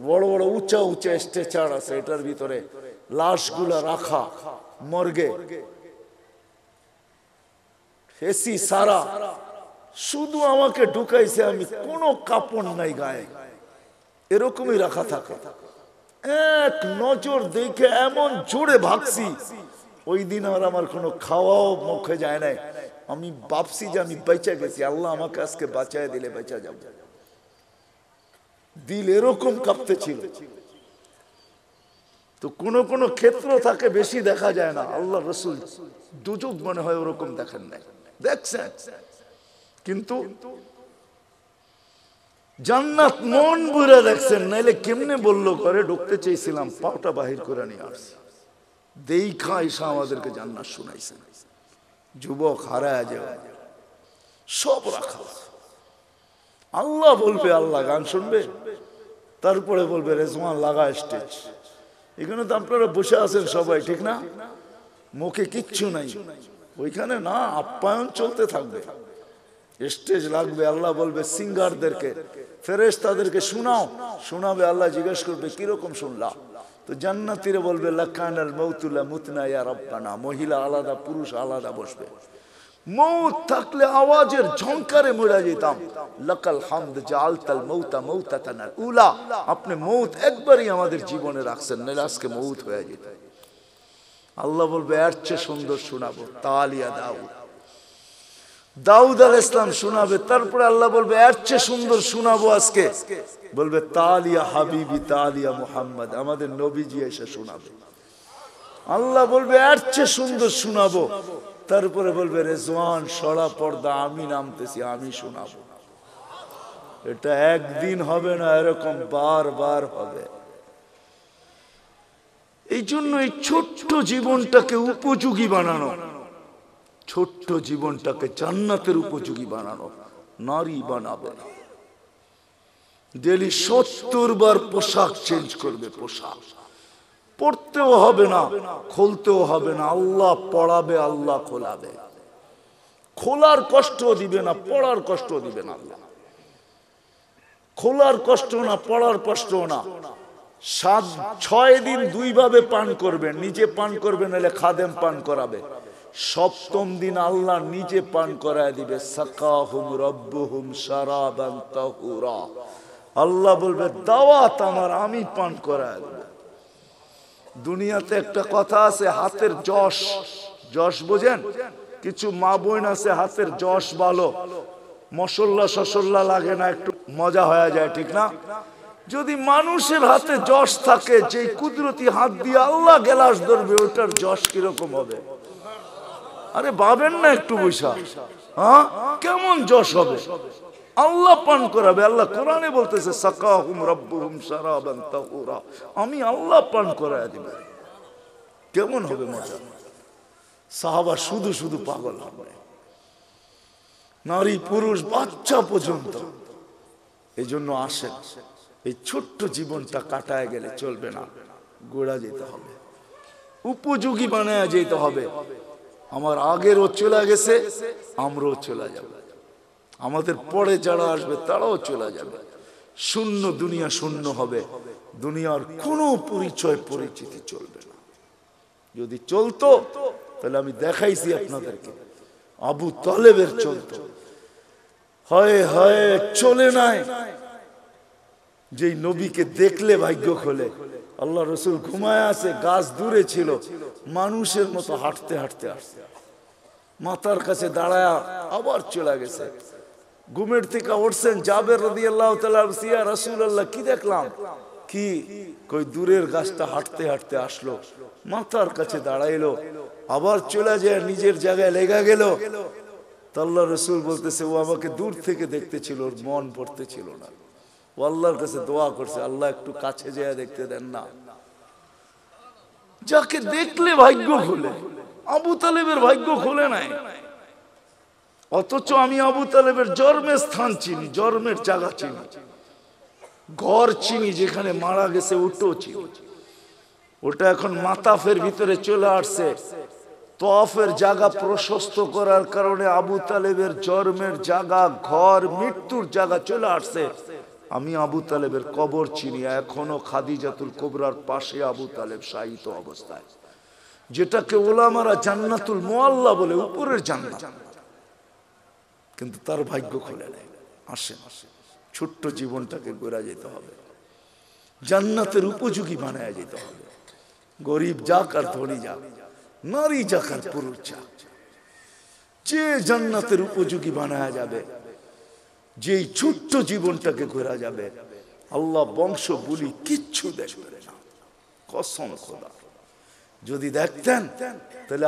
S1: বড় বড় উঁচা উঁচা স্ট্রেচার আছে, এটার ভিতরে লাশগুলা রাখা মর্গে, এসি সারা, শুধু আমাকে ঢুকাইছে, আমি কোনো কাপড় নাই গায়ে, এরকমই রাখা থাকে। এক নজর দেখে এমন জোরে ভাগছি, ওই দিন আর আমার কোনো খাওয়াও মুখে যায় নাই। আমি ভাবছি যে আমি বেঁচে গেছি, আল্লাহ আমাকে আজকে বাঁচায় দিলে বেঁচে যাব। দিল এরকম কাঁপতে ছিল। তো কোন কোন ক্ষেত্র থাকে বেশি দেখা যায় না। আল্লাহ রসুল দুজক মনে হয় ওরকম দেখেন নাই, দেখছেন, কিন্তু জান্নাত মন বুড়া দেখছেন। নাইলে কেমনে বললো করে ঢুকতে চেয়েছিলাম, পাওটা বাহির করে নিয়ে আসছে। দেখা ঈসা আমাদেরকে জান্নাত শুনাইছেন। যুবক হারায় যাবে, সব রাখা। আল্লাহ বলবে, আল্লাহ গান শুনবে, তারপরে বলবে রেজওয়ান লাগা স্টেজ। এখানে তো আপনারা বসে আছেন সবাই, ঠিক না? মুখে কিচ্ছু নাই, ওইখানে না, আপ্যায়ন চলতে থাকবে। স্টেজ লাগবে, আল্লাহ বলবে সিঙ্গারদেরকে, ফেরেশতাদেরকে শোনাও, শোনাবে। আল্লাহ জিজ্ঞেস করবে কিরকম শুনলা? তো জান্নাতীরা বলবে লাকানাল মাউতু লা মুতনা ইয়া রাব্বানা। মহিলা আলাদা, পুরুষ আলাদা বসবে। মৌত থাকলে আওয়াজের ঝংকারে মরে যেতাম। লাকাল হামদ জাআলতাল মাউতা মাউতাতানাল উলা। আপনি মৌত একবারই আমাদের জীবনে রাখছেন, নাহলে আজকে মৌত হয়ে যেত। আল্লাহ বলবে এর চেয়ে সুন্দর শোনাবো, তালিয়া দাউদ। দাউদ আলাইহিস সালাম শোনাবে, তারপরে আল্লাহ বলবে এর চেয়ে সুন্দর শোনাবো আজকে, বলবে তালিয়া হাবিবি তালিয়া মুহাম্মদ, আমাদের নবীজি এসে শোনাবে। আল্লাহ বলবে এর চেয়ে সুন্দর শোনাবো, তারপরে বলবে রেজওয়ান সরা পর্দা আমি নামতেছি, আমি শোনাবো। এটা একদিন হবে না, এরকম বারবার হবে। এই জন্য এই ছোট্ট জীবনটাকে উপযোগী বানানো, ছোট্ট জীবনটাকে জান্নাতের উপযোগী বানানো। নারী বানাবে না, ডেলি 70 বার পোশাক চেঞ্জ করবে, পোশাক পড়তেও হবে না, খুলতেও হবে না, আল্লাহ পড়াবে, আল্লাহ খোলাবে। খোলার কষ্ট দিবে না, পড়ার কষ্ট দিবে না আল্লাহ। খোলার কষ্ট না, পড়ার কষ্ট না। 6 দিন 2 ভাবে পান করবেন, নিজে পান করবেন, নাহলে খাদেম পান করাবে। 7ম দিন আল্লাহ নিজে পান করায় দিবে। সাকাহুম রব্বুহুম শারাবান তাহুরা, আল্লাহ বলবে দাওয়াত আমার, আমি পান করায় দেব। দুনিয়াতে একটা কথা আছে, হাতের যশ, যশ বোঝেন? কিছু মা বোন আছে হাতের যশ ভালো, মশল্লা সসল্লা লাগে না, একটু মজা হয়ে যায়, ঠিক না? যদি মানুষের হাতে যশ থাকে, যে কুদরতি হাত দিয়ে আল্লাহ গেলাস ধরবে, ওটার যশ কিরকম হবে? আরে ভাবেন না একটু বৈশা, হ্যাঁ কেমন যশ হবে? আল্লাহ পান করাবে। আল্লাহ কোরআনে বলতেছে সাকাহুম রব্বুহুম শারাবান তাহুরা, আমি আল্লাহ পান করায় দিব। কেমন হবে মজা? সাহাবা শুধু শুধু পাগল হবে, নারী পুরুষ বাচ্চা পর্যন্ত। এই জন্য আসেন, এই ছোট্ট জীবনটা কাটায় গেলে চলবে না, গোড়া যেতে হবে, উপযোগী বানায় যেতে হবে। আমার আগেরও চলে গেছে, আমরাও চলে যাব, আমাদের পরে যারা আসবে তারাও চলে যাবে। শূন্য দুনিয়া, শূন্য হবে, দুনিয়ার কোনো পরিচয় পরিচিতি চলবে না। যদি চলতো তাহলে আমি দেখাইছি আপনাদেরকে, আবু তালেবের চলতো। হয় হয় চলে নাই, যেই নবীকে দেখলে ভাগ্য খোলে। আল্লাহ রসুল ঘুমায় আছে, গাছ দূরে ছিল, মানুষের মতো হাঁটতে হাঁটতে আসছে, মাথার কাছে দাঁড়ায় আবার চলে গেছে। ঘুমের থেকে উঠছেন, জাবের রাদিয়াল্লাহু তাআলা, ইয়া রাসূলুল্লাহ কি দেখলাম? কি কই দূরের গাছটা হাঁটতে হাঁটতে আসলো, মাথার কাছে দাঁড়াইলো, আবার চলে যায় নিজের জায়গায় লেগে গেল। আল্লাহ রসুল বলতেছে ও আমাকে দূর থেকে দেখতেছিল, ওর মন পড়তে ছিল না। ও আল্লাহর কাছে দোয়া করছে, আল্লাহ একটু কাছে যেয়ে দেখতে দেন না। যাকে দেখলে ভাগ্য খোলে, আবু তালেবের ভাগ্য খোলে নাই। অথচ আমি আবু তালেবের জন্মের স্থান চিনি, জন্মের জায়গা চিনি, ঘর চিনি, যেখানে মারা গেছে ওটাও চিনি। ওটা এখন মাতাফের ভিতরে চলে আসছে। তওয়াফের জায়গা প্রশস্ত করার কারণে আবু তালেবের জন্মের জায়গা, ঘর, মৃত্যুর জায়গা চলে আসছে। আমি আবু তালেবের কবর চিনি, এখনো খাদিজাতুল কুবরার পাশে আবু তালেব শায়িত অবস্থায়, যেটাকে ওলামারা জান্নাতুল মুআল্লা বলে, উপরের জান্নাত। কিন্তু তার ভাগ্য খোলে নাই। আসেন, ছোট্ট জীবনটাকে গড়া যেতে হবে, জান্নাতের উপযোগী বানায় যেতে হবে। গরিব যাক আর ধনী যাক, নারী যাক আর পুরুষ যাক, যে জান্নাতের উপযোগী বানায় যাবে, যেই ছোট্ট জীবনটাকে ঘোরা যাবে, আল্লাহ বংশ বলি কিচ্ছু দেখবে না, কসম খোদা। যদি দেখতেন তাহলে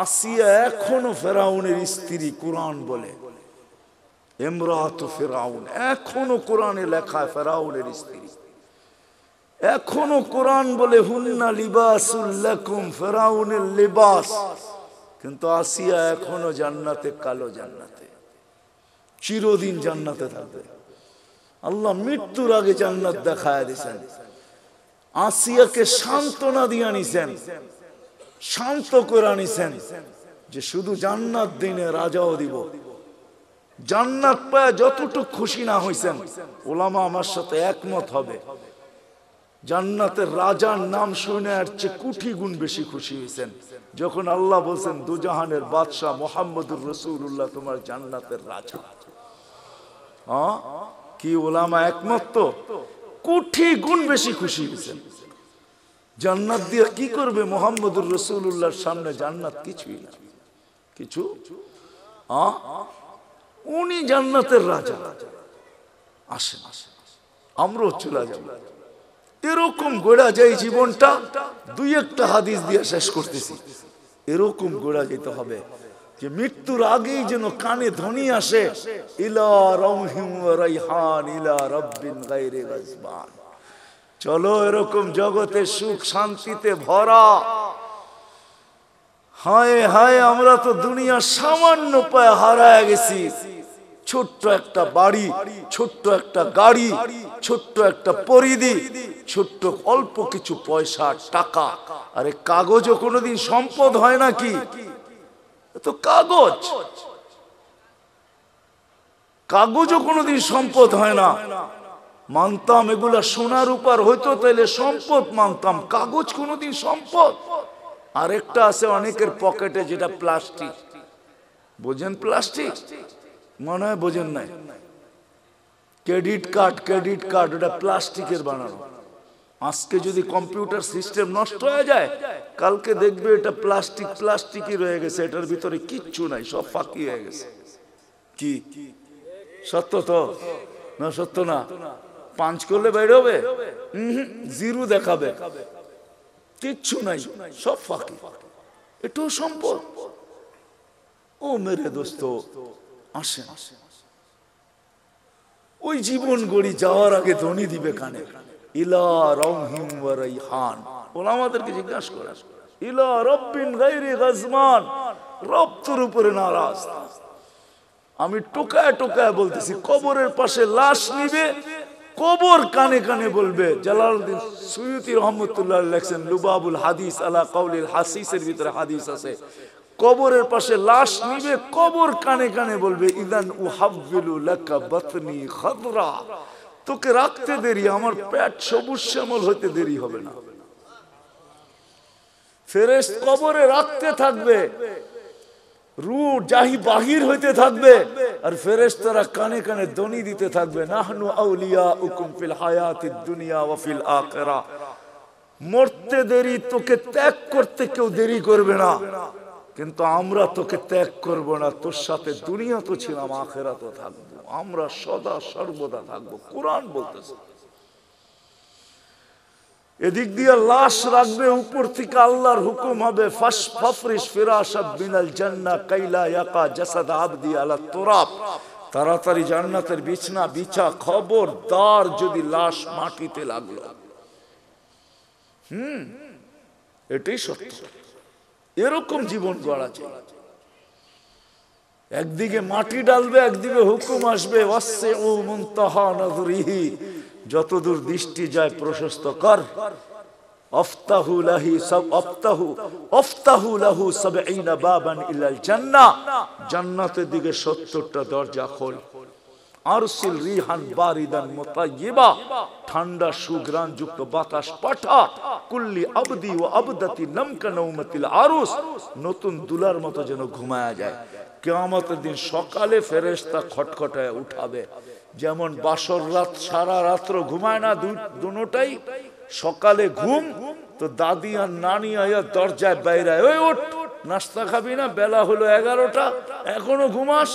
S1: আসিয়া এখনো ফেরাউনের স্ত্রী, কোরআন বলে ইমরাতু ফিরাউন, এখনো কোরআনে লেখা ফেরাউনের স্ত্রী, এখনো কোরআন বলে হুন্না লিবাসুল লাকুম, ফেরাউনের লিবাস। কিন্তু আসিয়া এখনো জান্নাতে, কালো জান্নাতে, চিরদিন জান্নাতে থাকবে। আল্লাহ মৃত্যুর আগে জান্নাত দেখায় দিয়েছেন, আসিয়াকে সান্ত্বনা দিয়ে আনিছেন, শান্ত করে আনিছেন, যে শুধু জান্নাত দিনে রাজাও দিব। জান্নাত পায় যতটুকু খুশি না হইছেন, ওলামা আমার সাথে একমত হবে, জান্নাতের রাজার নাম শুনে আর চেয়ে কোটি গুণ বেশি খুশি হয়েছেন যখন আল্লাহ বলছেন দুজাহানের বাদশাহ মুহাম্মদুর রাসূলুল্লাহ তোমার জান্নাতের রাজা। হ্যাঁ, কি ওলামা একমত? তো কোটি গুণ বেশি খুশি হয়েছেন। জান্নাত দিয়ে কি করবে? মুহাম্মদুর রাসূলুল্লাহর সামনে জান্নাত কিছুই না, কিছু উনি জান্নাতের রাজা, আসেন আমরাও চলে যাব। এরকম গোড়া যায় জীবনটা। দুই একটা হাদিস দিয়ে শেষ করতেছি। এরকম গোড়া যেতে হবে যে মৃত্যুর আগেই যেন কানে ধ্বনি আসে, ইলা রাউহিম ওয়া রাইহান ইলা রাব্বিন গায়রি গাজবান। চলো এরকম জগতে সুখ শান্তিতে ভরা। হায় হায়, আমরা তো দুনিয়া সামান্য পায়ে হারায় গেছি। ছোট্ট একটা বাড়ি, ছোট্ট একটা গাড়ি, ছোট্ট একটা পরিধি, ছোট্ট অল্প কিছু পয়সা টাকা। আরে কাগজও কোনোদিন সম্পদ হয় নাকি? তো কাগজ, কাগজও কোনোদিন সম্পদ হয় না। মানতাম এগুলা সোনার উপর হইতো তাইলে সম্পদ মানতাম, কাগজ কোনোদিন সম্পদ। আরেকটা আছে অনেকের পকেটে, যেটা প্লাস্টিক। বোঝেন প্লাস্টিক? মনে হয় বোঝেন নাই। ক্রেডিট কার্ড, ক্রেডিট কার্ড ওটা প্লাস্টিকের বানানো। আজকে যদি কম্পিউটার সিস্টেম নষ্ট হয়ে যায়, কালকে দেখবে এটা প্লাস্টিক প্লাস্টিকই রয়ে গেছে, এটার ভিতরে কিচ্ছু নাই, সব ফাঁকি হয়ে গেছে। কি সত্য তো না? সত্য না? পাঁচ করলে বের হবে, জিরো দেখাবে, কিচ্ছু নাই, সব ফাঁকি। এটাও সম্পদ। ও মেরে দোস্ত, আসেন ওই জীবন গড়ি যাওয়ার আগে ধ্বনি দিবে কানে, ইলা রাউহিম ওয়া রাইহান। ওলামাদেরকে জিজ্ঞাসা করে, ইলা রাব্বিন গায়রি গাজমান, রব তোর উপরে নারাজ। আমি টোকায় টোকায় বলতেছি, কবরের পাশে লাশ নিবে, কবর কানে কানে বলবে। জালালউদ্দিন সুয়ুতী রহমাতুল্লাহ লেখছেন লুবাবুল হাদিস আলা কাউলিল হাসিসের ভিতরে হাদিস আছে, কবরের পাশে লাশ নিবে, কবর কানে কানে বলবে, ইদান উহাব্বিলু লাকা বাতনি খাদরা, তোকে রাখতে দেরি, আমার পেট সবুজ শ্যামল হইতে দেরি হবে না। ফেরেশতা কবরে রাখতে থাকবে, রূহ জাহি বাহির হইতে থাকবে, আর ফেরেশতারা কানে কানে ধ্বনি দিতে থাকবে, নাহনু আউলিয়াউকুম ফিল হায়াতিদ দুনিয়া ওয়া ফিল আখিরা। মরতে দেরি, তোকে ত্যাগ করতে কেউ দেরি করবে না, কিন্তু আমরা তোকে ত্যাগ করব না। তোর সাথে দুনিয়া তো ছিলাম, আখিরাতও থাকবো, আমরা সদা সর্বদা থাকবো। কোরআন বলতেছে। এদিক দিয়ে লাশ রাখবে, উপর থেকে আল্লাহর হুকুম হবে, ফাফরিশ ফিরাশাত মিনাল জান্নাহ কাইলা ইয়াকা জাসাদ আবদি আলা তুরাব, তাড়াতাড়ি জান্নাতের বিছনা বিছা। খবরদার যদি লাশ মাটিতে লাগলো। এটাই সত্য। এরকম জীবন গড়া চাই। একদিকে মাটি ডালবে, একদিকে হুকুম আসবে, ওয়াসসিউ মুনতাহা নাযরিহি, যতদূর দৃষ্টি যায় প্রশস্ত কর। আফতাহু লাহু ৭০ বাবান ইলাল জান্নাহ, জান্নাতের দিকে ৭০টা দরজা খোল। আরসিল রিহান বারিদান মুতায়্যিবা, ঠান্ডা সুঘ্রাণ যুক্ত বাতাস পাঠা। কুল্লি আবদি ওয়া আবদাতি নামকা নাওমাতিল আরুস, নতুন দুলার মতো যেন ঘুমায়া যায়। কিয়ামতের দিন সকালে ফেরেশতা খটখটায় উঠাবে। যেমন বাসর রাত সারা রাত্র ঘুমায় না দুটোটাই, সকালে ঘুম তো দাদি আর নানি আয়া দরজায় বাইরে, ওই ওঠ, নাস্তা খাবি না? বেলা হলো 11টা, এখনো ঘুমাস?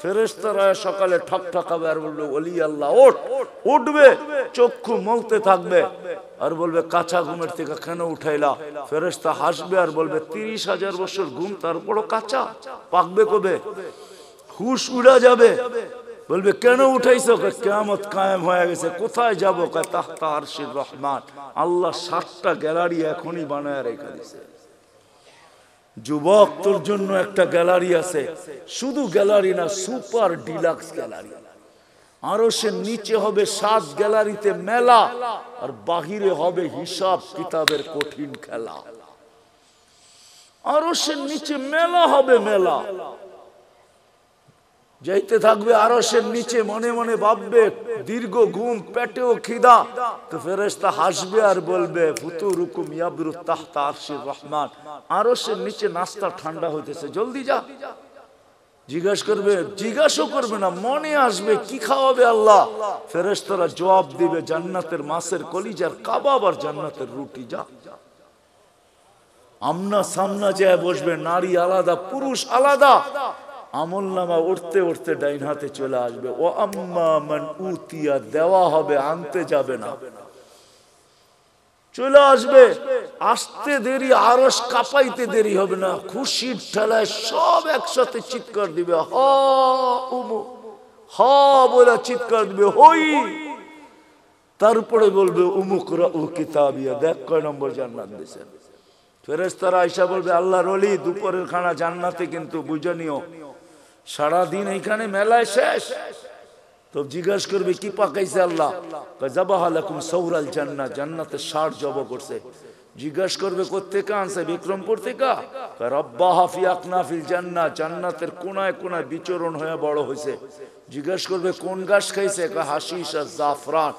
S1: ফেরেশতারা সকালে ঠক ঠকাবে আর বলবে, ওলি আল্লাহ ওঠ। উঠবে, চক্ষু মলতে থাকবে আর বলবে, কাঁচা ঘুমের থেকে কেন উঠাইলা? ফেরেশতা হাসবে আর বলবে, 30,000 বছর ঘুম, তারপরও কাঁচা, পাকবে কবে? হুশ উড়া যাবে। বলবে, কেন উঠাইছো? কিয়ামত কায়েম হয়ে গেছে। কোথায় যাবো? তাহতা আরশির রহমান। আল্লাহ 7টা গ্যালারি এখনই বানায় রেখে দিয়েছে। যুবক, তোর জন্য একটা গ্যালারি আছে, শুধু গ্যালারি না, সুপার ডিলাক্স গ্যালারি। আরশের নিচে হবে 7 গ্যালারিতে মেলা, আর বাহিরে হবে হিসাব কিতাবের কঠিন খেলা। আরশের নিচে মেলা হবে, মেলা। যাইতে থাকবে আরশের নিচে, মনে মনে ভাববে, দীর্ঘ ঘুম, পেটেও খিদা। তো ফেরেশতা হাসবে আর বলবে, ফুতুরুকুম ইয়াবরু তাহতা আরশির রহমান, আরশের নিচে নাস্তা ঠান্ডা হইতেছে, জলদি যা। জিজ্ঞাসা করবে না, মনে আসবে কি খাওয়াবে আল্লাহ। ফেরেশতারা জবাব দিবে, জান্নাতের মাছের কলিজার কাবাব আর জান্নাতের রুটি, যা। আমনা সামনা যায় বসবে, নারী আলাদা পুরুষ আলাদা। আমল নামা উঠতে উঠতে ডাইন হাতে চলে আসবে। ও আম্মা মান উতিয়া, দেওয়া হবে, আনতে যাবে না, চলে আসবে। আসতে দেরি, আরশ কাঁপাইতে দেরি হবে না, খুশির ঠেলায় সব একসাথে চিৎকার দিবে, হা উমু, হা বলে চিৎকার দিবে, হই। তারপরে বলবে উমুক রাউ কিতাবিয়া, দেখ কয় নম্বর জান্নাত দিয়েছেন। ফেরেশতারা আয়েশা বলবে আল্লাহর ওলি দুপুরের খানা জান্নাতে, কিন্তু বুঝে নিও সারাদিন এইখানে মেলায় শেষ। তো জিজ্ঞাসা করবে কি পাকাইছে আল্লাহ? যাবাহা লাকুম সাউরাল জান্নাহ, জান্নাতে ষাঁড় জব করছে। জিজ্ঞাসা করবে কোত্থেকে আনছে? বিক্রমপুর থেকে। রাব্বাহা ফি আকনাফিল জান্নাহ, জান্নাতের কোনায় কোনায় বিচরণ হয়ে বড় হয়েছে। জিজ্ঞাসা করবে কোন ঘাস খাইছে? হাশিশ আর জাফরান,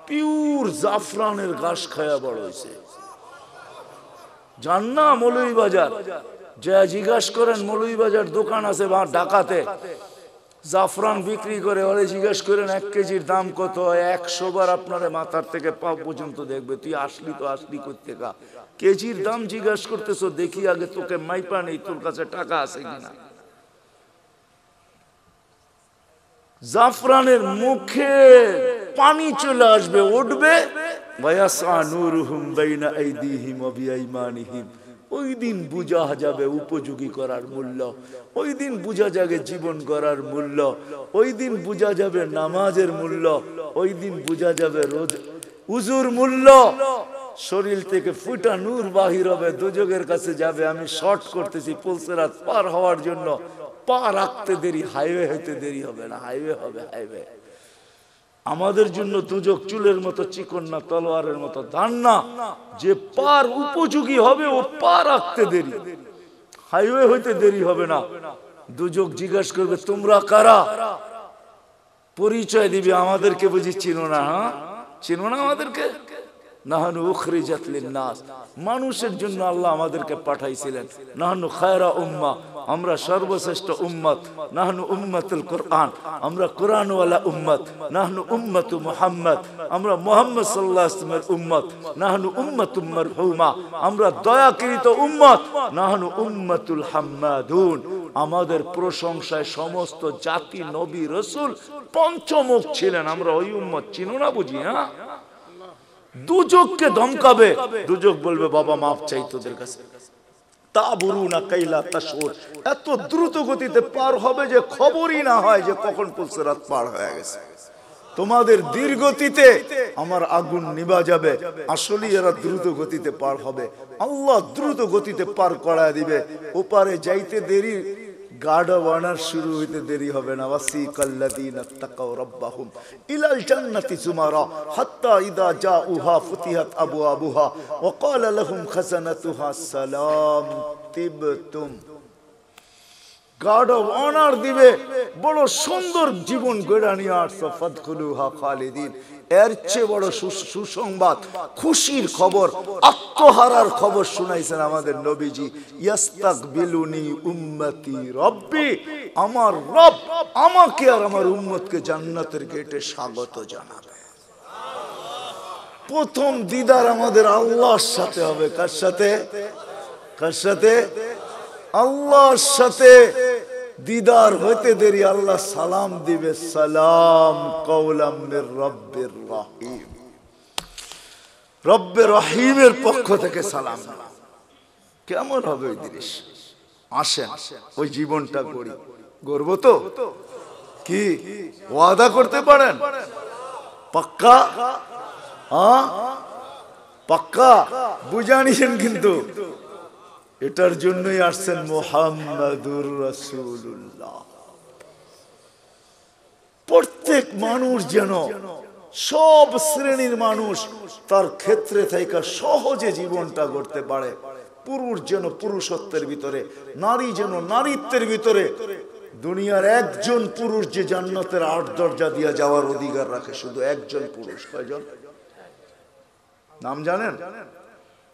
S1: পিওর জাফরানের ঘাস খায়া বড় হয়েছে। জান্নাহ মৌলভীবাজার যা জিজ্ঞাসা করেন, মৌলভীবাজার দোকান আছে বা ঢাকাতে জাফরান বিক্রি করে, ওরে জিজ্ঞেস করেন 1 কেজির দাম কত? 100 বার আপনারে মাথার থেকে পা পর্যন্ত দেখবে, তুই আসলি তো আসলি কোত্থেকা? কেজির দাম জিজ্ঞাসা করতেছো, দেখি আগে তোকে মাইপা নেই, তোর কাছে টাকা আছে কিনা। জাফরানের মুখে পানি চলে আসবে, উঠবে, ওয়ায়াসা নূরুহুম বাইনা আইদিহিম ওয়া বিআইমানিহিম। ওই দিন বুঝা যাবে উপযোগী করার মূল্য, ওই দিন বুঝা যাবে জীবন করার মূল্য, ওই দিন বুঝা যাবে নামাজের মূল্য, ওই দিন বুঝা যাবে রোজ উজুর মূল্য। শরীর থেকে ফুটা নূর বাহির হবে, দুজকের কাছে যাবে। আমি শর্ট করতেছি, পুলসেরাত পার হওয়ার জন্য পা রাখতে দেরি, হাইওয়ে হইতে দেরি হবে না, হাইওয়ে হবে, হাইওয়ে। আমাদের জন্য দুজক চুলের মতো চিকন না, তলোয়ারের মতো ধান না। যে পার উপযোগী হবে ও পা রাখতে দেরি, হাইওয়ে হইতে দেরি হবে না। দুজক জিজ্ঞাসা করবে তোমরা কারা? পরিচয় দিবে, আমাদেরকে বুঝি চিনো না? হ্যাঁ চিনো না আমাদেরকে? নাহানু উখরিজাত লিন্নাস, মানুষের জন্য আল্লাহ আমাদেরকে পাঠাইছিলেন। নাহানু খায়রা উম্মা, আমরা সর্বশ্রেষ্ঠ উম্মত। নাহানু উম্মাতুল কোরআন, আমরা কোরআনওয়ালা উম্মত। নাহানু উম্মাতু মুহাম্মদ, আমরা মুহাম্মদ সাল্লাল্লাহু আলাইহি ওয়াসাল্লামের উম্মত। নাহানু উম্মাতুম মারহুমা, আমরা দয়াকৃত উম্মত। নাহানু উম্মাতুল হাম্মাদুন, আমাদের প্রশংসায় সমস্ত জাতি নবী রাসূল পঞ্চমুখ ছিলেন। আমরা ওই উম্মত, চিনো না বুঝি? হ্যাঁ, দুজককে ধমকাবে, দুজক বলবে বাবা মাফ চাই তোদের কাছে। তাবুরুনা কাইলা তাশউর, এত দ্রুত গতিতে পার হবে যে খবরই না হয় যে কখন পুলসেরাত পার হয়ে গেছে। তোমাদের ধীর গতিতে আমার আগুন নিভা যাবে, আসলে এরা দ্রুত গতিতে পার হবে। আল্লাহ দ্রুত গতিতে পার করায় দিবে। ওপারে যাইতে দেরি, গাড়া বানার শুরু হইতে দেরি হবে না। ওয়াসিকাল্লাযীনা তাকাউ রাব্বাহুম ইলাল জান্নাতি যুমারা হাত্তা ইযা জাউহা ফুতিহাত আবওয়াবুহা ওয়া ক্বালা লাহুম খাযানাতুহা সালাম তিবতুম। গাড়া বানার দিবে, বড় সুন্দর জীবন গড়া নিয়ে আসছো, ফাদখুলুহা খালিদিন। এর চেয়ে বড় সুসংবাদ, খুশির খবর, আত্মহারার খবর শুনাইছেন আমাদের নবীজি। ইয়াস্তাকবিলুনি উম্মতি রব্বি, আমার রব আমাকে আর আমার উম্মতকে জান্নাতের গেটে স্বাগত জানাবে। প্রথম দিদার আমাদের আল্লাহর সাথে হবে। কার সাথে? কার সাথে? আল্লাহর সাথে। দিদার হইতে দেরি আল্লাহ সালাম দিবে, সালাম কওলাম মির রব্বির রহিম, রব্বে রহিমের পক্ষ থেকে সালাম। কেমন হবে ওই দৃশ্য? আসেন ওই জীবনটা গড়ি, গড়ব তো? কি ওয়াদা করতে পারেন? পাক্কা? হ্যাঁ পাক্কা? বুঝানিছেন কিন্তু এটার জন্যই আসছেন মুহাম্মাদুর রাসূলুল্লাহ। প্রত্যেক মানুষ যেন, সব শ্রেণীর মানুষ তার ক্ষেত্রে থেকে সহজে জীবনটা গড়তে পারে। পুরুষ যেন পুরুষত্বের ভিতরে, নারী যেন নারীত্বের ভিতরে। দুনিয়ার একজন পুরুষ যে জান্নাতের 8 দরজা দিয়ে যাওয়ার অধিকার রাখে, শুধু একজন পুরুষ। কয়জন? নাম জানেন?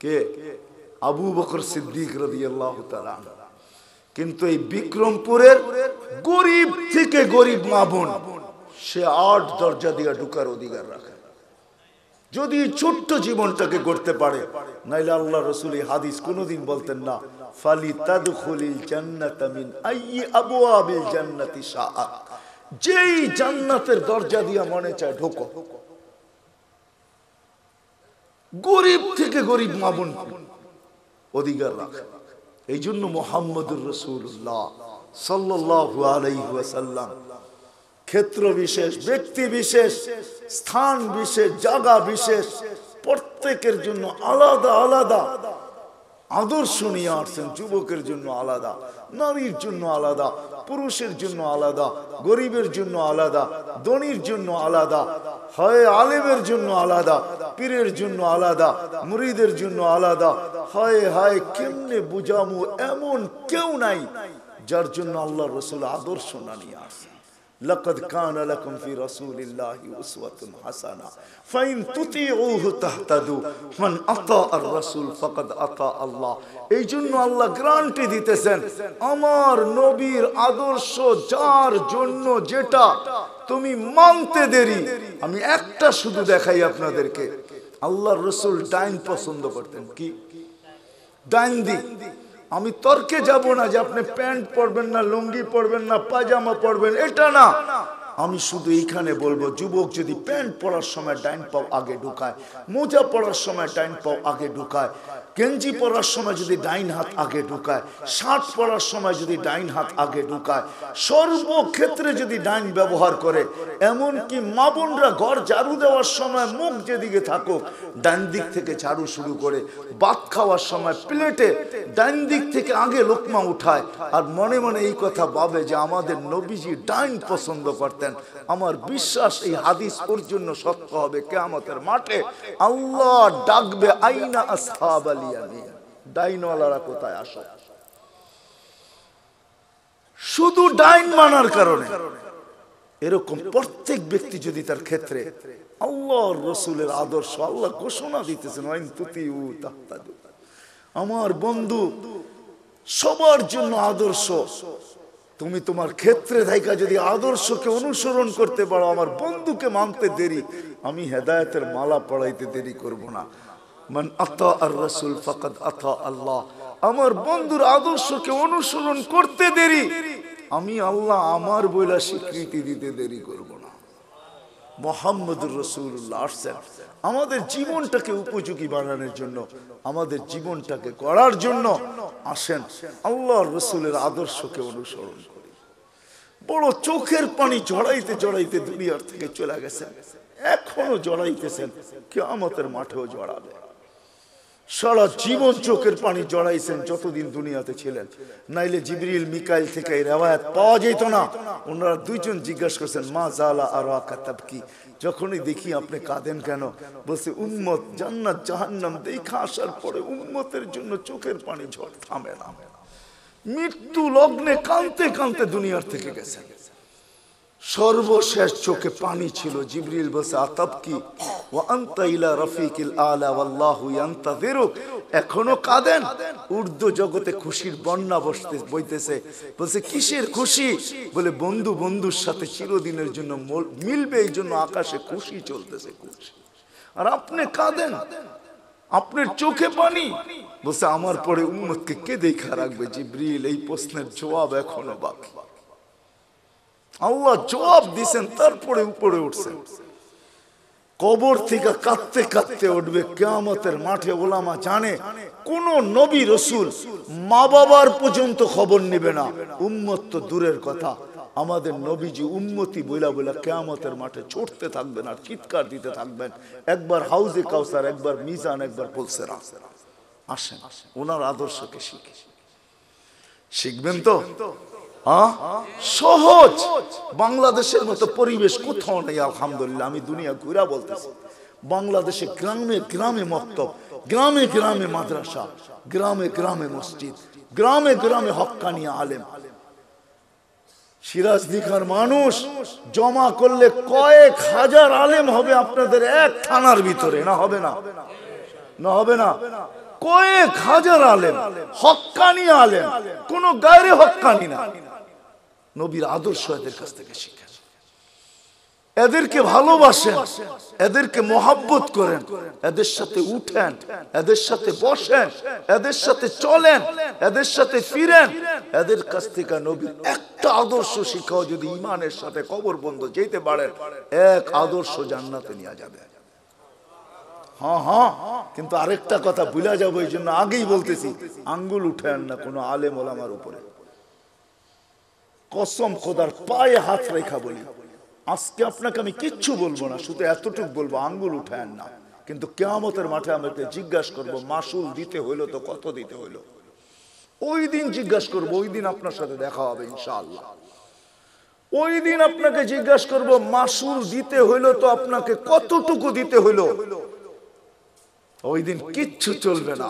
S1: কে? আবু বকর সিদ্দিক রাদিয়াল্লাহু তাআলা। কিন্তু এই বিক্রমপুরের গরিব থেকে গরিব মা বোন, সে 8 দরজা দিয়ে ঢুকার অধিকার রাখে। যদি ছোট্ট জীবনটাকে গড়তে পারে, নাইলে আল্লাহ রাসূল এই হাদিস কোনোদিন বলতেন না, ফালি তাদখুলিল জান্নাতা মিন আইয়ি আবওয়াবিল জান্নাতি শাআত, যেই জান্নাতের দরজা দিয়া মনে চায় ঢোকো। গরিব থেকে গরিব মা বোন অধিকার রাখে। এই জন্য মুহাম্মদুর রাসূলুল্লাহ সাল্লাল্লাহু আলাইহি ওয়াসাল্লাম ক্ষেত্র বিশেষ, ব্যক্তি বিশেষ, স্থান বিশেষ, জায়গা বিশেষ, প্রত্যেকের জন্য আলাদা আলাদা আদর্শ নিয়ে আসছেন। যুবকের জন্য আলাদা, নারীর জন্য আলাদা, পুরুষের জন্য আলাদা, গরিবের জন্য আলাদা, ধনীর জন্য আলাদা, হয় আলেমের জন্য আলাদা, পীরের জন্য আলাদা, মুরিদের জন্য আলাদা। হায় হায়, কেমনে বুঝামু, এমন কেউ নাই যার জন্য আল্লাহর রাসূল আদর্শ না নিয়ে আসছেন। লাকাদ কানা লাকুম ফি রাসূলিল্লাহি উসওয়াতুন হাসানা ফাইন তুতিউহু তাহতাদু মান আতা আর রাসূল ফাকাদ আতা আল্লাহ। এই জন্য আল্লাহ গ্যারান্টি দিতেছেন, আমার নবীর আদর্শ যার জন্য যেটা তুমি মানতে দেরি। আমি একটা শুধু দেখাই আপনাদেরকে, আল্লাহর রাসূল ডাইন পছন্দ করতেন। কি ডাইন দিক? আমি তর্কে যাব না যে আপনি প্যান্ট পরবেন না, লুঙ্গি পরবেন না, পায়জামা পরবেন, এটা না। আমি শুধু এইখানে বলবো, যুবক যদি প্যান্ট পরার সময় ডাইন পাও আগে ঢুকায়, মোজা পরার সময় ডাইন পাও আগে ঢুকায়, গেঞ্জি পরার সময় যদি ডাইন হাত আগে ঢুকায়, শার্ট পরার সময় যদি ডাইন হাত আগে ঢুকায়, সর্বক্ষেত্রে যদি ডাইন ব্যবহার করে, এমনকি মা বোনরা ঘর ঝাড়ু দেওয়ার সময় মুখ যেদিকে থাকুক ডাইন দিক থেকে ঝাড়ু শুরু করে, ভাত খাওয়ার সময় প্লেটে ডাইন দিক থেকে আগে লোকমা উঠায়, আর মনে মনে এই কথা ভাবে যে আমাদের নবীজি ডাইন পছন্দ করতেন। আমার বিশ্বাস এই হাদিস ওর জন্য সত্য হবে। কিয়ামতের মাঠে আল্লাহ ডাকবে, আইনা আসহাবাল ইয়ামিন, ডাইনওয়ালারা কোথায় আসো? শুধু ডাইন মানার কারণে। এরকম প্রত্যেক ব্যক্তি যদি তার ক্ষেত্রে আল্লাহর রাসূলের আদর্শ, আল্লাহ ঘোষণা দিতেছেন, ওয়াইন তুতিউ তাহতাদু, আমার বন্ধু সবার জন্য আদর্শ। তুমি তোমার ক্ষেত্রে থাইকা যদি আদর্শকে অনুসরণ করতে পারো, আমার বন্ধুকে মানতে দেরি, আমি হেদায়েতের মালা পড়াইতে দেরি করব না। মান আতা আর রাসূল ফাকাদ আতা আল্লাহ, আমার বন্ধুর আদর্শকে অনুসরণ করতে দেরি, আমি আল্লাহ আমার বইলা স্বীকৃতি দিতে দেরি করব না। মুহাম্মদুর রাসূলুল্লাহ আসছেন আমাদের জীবনটাকে উপযোগী বানানোর জন্য, আমাদের জীবনটাকে গড়ার জন্য। আসেন আল্লাহর রাসূলের আদর্শকে অনুসরণ করি। বড় চোখের পানি জড়াইতে জড়াইতে দুনিয়ার থেকে চলে গেছেন, এখনো জড়াইতেছেন, কিয়ামতের মাঠেও জড়াবে। সারা জীবন চোখের পানি জড়াইছেন যতদিন দুনিয়াতে ছিলেন, নাইলে জিবরিল মিকাইল থেকে এই রিওয়ায়াত পাওয়া যেত না। ওনারা দুইজন জিজ্ঞাসা করছেন, মা জালা আরাকা তাবকি, যখনই দেখি আপনি কাঁদেন কেন? বলছে, উম্মত জান্নাত জাহান্নাম দেখা আসার পরে উম্মতের জন্য চোখের পানি ঝড় থামে না। মৃত্যু লগ্নে কাঁদতে কাঁদতে দুনিয়ার থেকে গেছেন, সর্বশেষ চোখে পানি ছিল। জিবরিল বলছে, আতাবকি ওয়া আনতা ইলা রাফিকিল আলা ওয়াল্লাহু ইয়ান্তাযিরুক, এখনো কাঁদেন? উর্দু জগতে খুশির বন্যা বইতেছে। বলছে, কিসের খুশি? বলে, বন্ধু বন্ধুর সাথে চিরদিনের জন্য মিলবে, এই জন্য আকাশে খুশি চলতেছে, খুশি। আর আপনি কাঁদেন, আপনার চোখে পানি। বলছে, আমার পরে উম্মতকে কে দেখা রাখবে? জিবরিল, এই প্রশ্নের জবাব এখনো বাকি। আল্লাহ জবাব দিছেন, তারপরে উপরে উঠছেন। কবর থেকে কাঁদতে কাঁদতে উঠবে কিয়ামতের মাঠে। ওলামা জানে, কোন নবী রাসূল মা বাবার পর্যন্ত খবর নেবে না, উম্মত তো দূরের কথা। আমাদের নবীজি উম্মতি বইলা বইলা কিয়ামতের মাঠে ছুটতে থাকবেন আর চিৎকার দিতে থাকবেন, একবার হাউজে কাউসার, একবার মিজান, একবার পুলসেরা। আসেন ওনার আদর্শকে শিখবেন তো। সহজ, বাংলাদেশের মতো পরিবেশ কোথাও নেই আলহামদুলিল্লাহ। আমি দুনিয়া ঘুরা বলতেছি, বাংলাদেশে গ্রামে গ্রামে মক্তব, গ্রামে গ্রামে মাদ্রাসা, গ্রামে গ্রামে মসজিদ, গ্রামে গ্রামে হক্কানি আলেম। সিরাজদিঘার মানুষ জমা করলে কয়েক হাজার আলেম হবে আপনাদের এক থানার ভিতরে, না হবে না? না হবে না? কয়েক হাজার আলেম, হক্কানি আলেম, কোন গায়রে হক্কানি না। নবীর আদর্শ এদের কাছ থেকে শিখেন। এদেরকে ভালোবাসেন, এদেরকে মহব্বত করেন, এদের সাথে উঠেন, এদের সাথে বসেন, এদের সাথে চলেন, এদের সাথে ফিরেন। এদের কাছ থেকে নবীর একটা আদর্শ শিখাও যদি ইমানের সাথে কবর বন্ধ যেতে পারেন, এক আদর্শ জান্নাতে নিয়ে যাবে। হ্যাঁ হ্যাঁ, কিন্তু আরেকটা কথা ভুলে যাবো, এই জন্য আগেই বলতেছি, আঙ্গুল উঠেন না কোনো আলেম ওলামার উপরে। কসম খোদার পায়ে হাত রেখা বলি, আজকে আপনাকে আমি কিচ্ছু বলবো না, শুধু এতটুকু বলবো, আঙ্গুল উঠেন না। কিন্তু কিয়ামতের মাঠে আমাকে জিজ্ঞাসা করবো, মাসুল দিতে হইলো তো কত দিতে হইলো? ওই দিন জিজ্ঞাসা করবো, ওই দিন আপনার সাথে দেখা হবে ইনশাআল্লাহ। ওই দিন আপনাকে জিজ্ঞাসা করবো, মাসুল দিতে হইলো তো আপনাকে কতটুকু দিতে হইলো? ওই দিন কিচ্ছু চলবে না,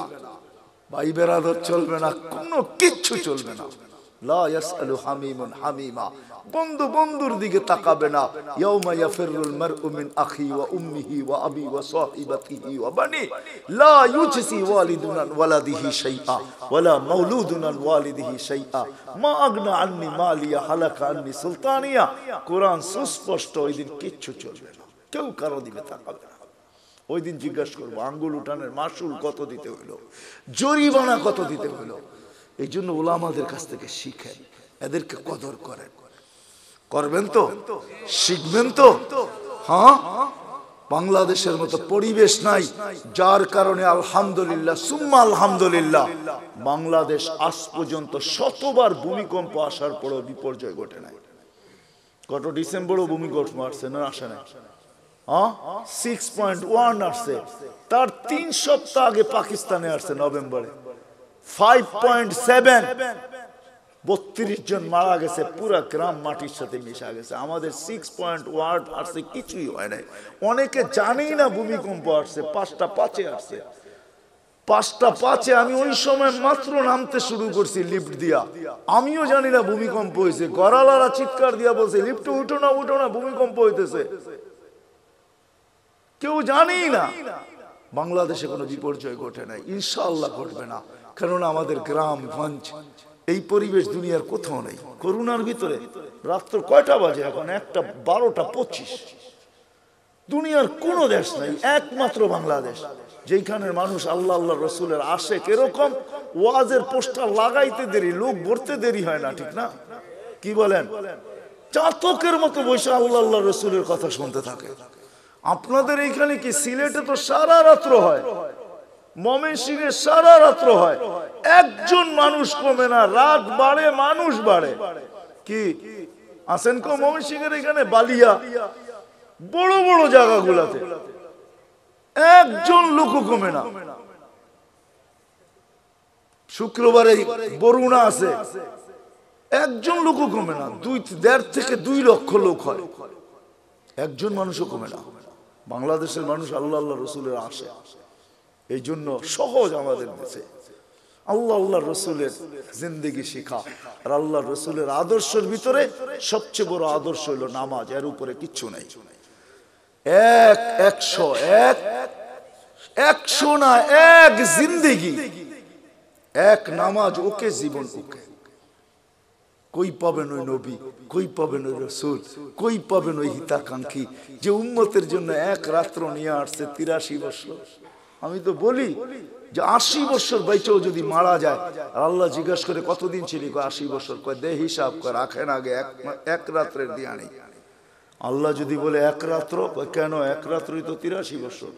S1: ভাই বেরাদর চলবে না, কোনো কিচ্ছু চলবে না। লা ইয়াসআলু হামিমুন হামিমা, বন্ধু বন্ধুর দিকে তাকাবে না। ইয়াউমা ইয়াফিরুল মারউ মিন আখি ওয়া উম্মিহি ওয়া আবি ওয়া সাহিবাতিহি ওয়া বানি, লা ইউজসি ওয়ালিদুন আন ওয়ালাদিহি শাইআ ওয়ালা মাউলুদুন আন ওয়ালিদিহি শাইআ মা আগনা আন্নি মালিয়া হালাকা আন্নি সুলতানিয়া। কোরআন সুস্পষ্ট, ওই দিন কিচ্ছু চলবে না, কেউ কারো দিকে তাকাবে না। ওই দিন জিজ্ঞাসা করবো, আঙ্গুল উঠানের মাসুল কত দিতে হইলো, জরিমানা কত দিতে হইলো। এই জন্য ওলামাদের কাছ থেকে শিখেন, এদেরকে কদর করেন। করবেন তো, শিখবেন তো। হ্যাঁ, বাংলাদেশের মতো পরিবেশ নাই, যার কারণে আলহামদুলিল্লাহ সুম্মা আলহামদুলিল্লাহ বাংলাদেশ আজ পর্যন্ত শতবার ভূমিকম্প আসার পরেও বিপর্যয় ঘটে নাই। গত ডিসেম্বরও ভূমিকম্প আসছে না, আসে নাই? 6.1 আসছে, তার 3 সপ্তাহ আগে পাকিস্তানে আসছে নভেম্বরে 5.7, 32 জন মারা গেছে, পুরা গ্রাম মাটির সাথে মিশা গেছে। আমাদের 6.1 আসছে, কিছুই হয় নাই। অনেকে জানেই না ভূমিকম্প আসছে, 5টা 5-এ আসছে। 5টা 5-এ আমি ওই সময় মাত্র নামতে শুরু করছি লিফট দিয়া, আমিও জানি না ভূমিকম্প হয়েছে। গড়ালারা চিৎকার দিয়া বলছে, লিফটে উঠো না, উঠো না, ভূমিকম্প হইতেছে। কেউ জানেই না। বাংলাদেশে কোনো বিপর্যয় ঘটে নাই, ইনশাআল্লাহ ঘটবে না, কারণ আমাদের গ্রাম গঞ্জ এই পরিবেশ দুনিয়ার কোথাও নেই। করোনার ভিতরে রাত্র কয়টা বাজে এখন? 1:12:25। দুনিয়ার কোনো দেশ নাই, একমাত্র বাংলাদেশ, যেখানের মানুষ আল্লাহ আল্লাহ রসুলের আশেক। এরকম ওয়াজের পোস্টার লাগাইতে দেরি, লোক ভরতে দেরি হয় না, ঠিক না? কি বলেন? চাতকের মতো বসে আল্লাহ আল্লাহ রসুলের কথা শুনতে থাকে। আপনাদের এইখানে কি? সিলেটে তো সারা রাত্র হয়, ময়মনসিংহে সারা রাত্র হয়, একজন মানুষ কমে না, রাত বাড়ে মানুষ বাড়ে। কি আছেন কেউ ময়মনসিংহের এখানে? বালিয়া বড় বড় জায়গাগুলাতে একজন লোক কমে না। শুক্রবারে বরুণা আছে, একজন লোক কমে না, 1.5 থেকে 2 লক্ষ লোক হয়, একজন মানুষও কমে না। বাংলাদেশের মানুষ আল্লাহ আল্লাহ রসুলের আসে, এই জন্য সহজ আমাদের দেশে আল্লাহ আল্লাহ রসুলের জিন্দেগি শিখা। আর আল্লাহ রসুলের আদর্শের ভিতরে সবচেয়ে বড় আদর্শ হলো নামাজ, এর উপরে কিচ্ছু নাই। 100 না, এক জিন্দেগি, এক নামাজ, ওকে জীবন, ওকে। কই পাবেন ওই নবী, কই পাবেন ওই রসুল, কই পাবেন ওই হিতাকাঙ্ক্ষী যে উম্মতের জন্য এক রাত্র নিয়ে আসছে 83 বছর। আমি তো বলি যে 80 বছর বাইচেও যদি মারা যায়, আর আল্লাহ জিজ্ঞাসা করে কতদিন ছিলি? 80 বছর। কয় দে হিসাব কর, রাখেন আগে, এক রাত্রের দিয়া নেই। আল্লাহ যদি বলে এক রাত্র, কেন? এক রাত্রই তো 83 বছর।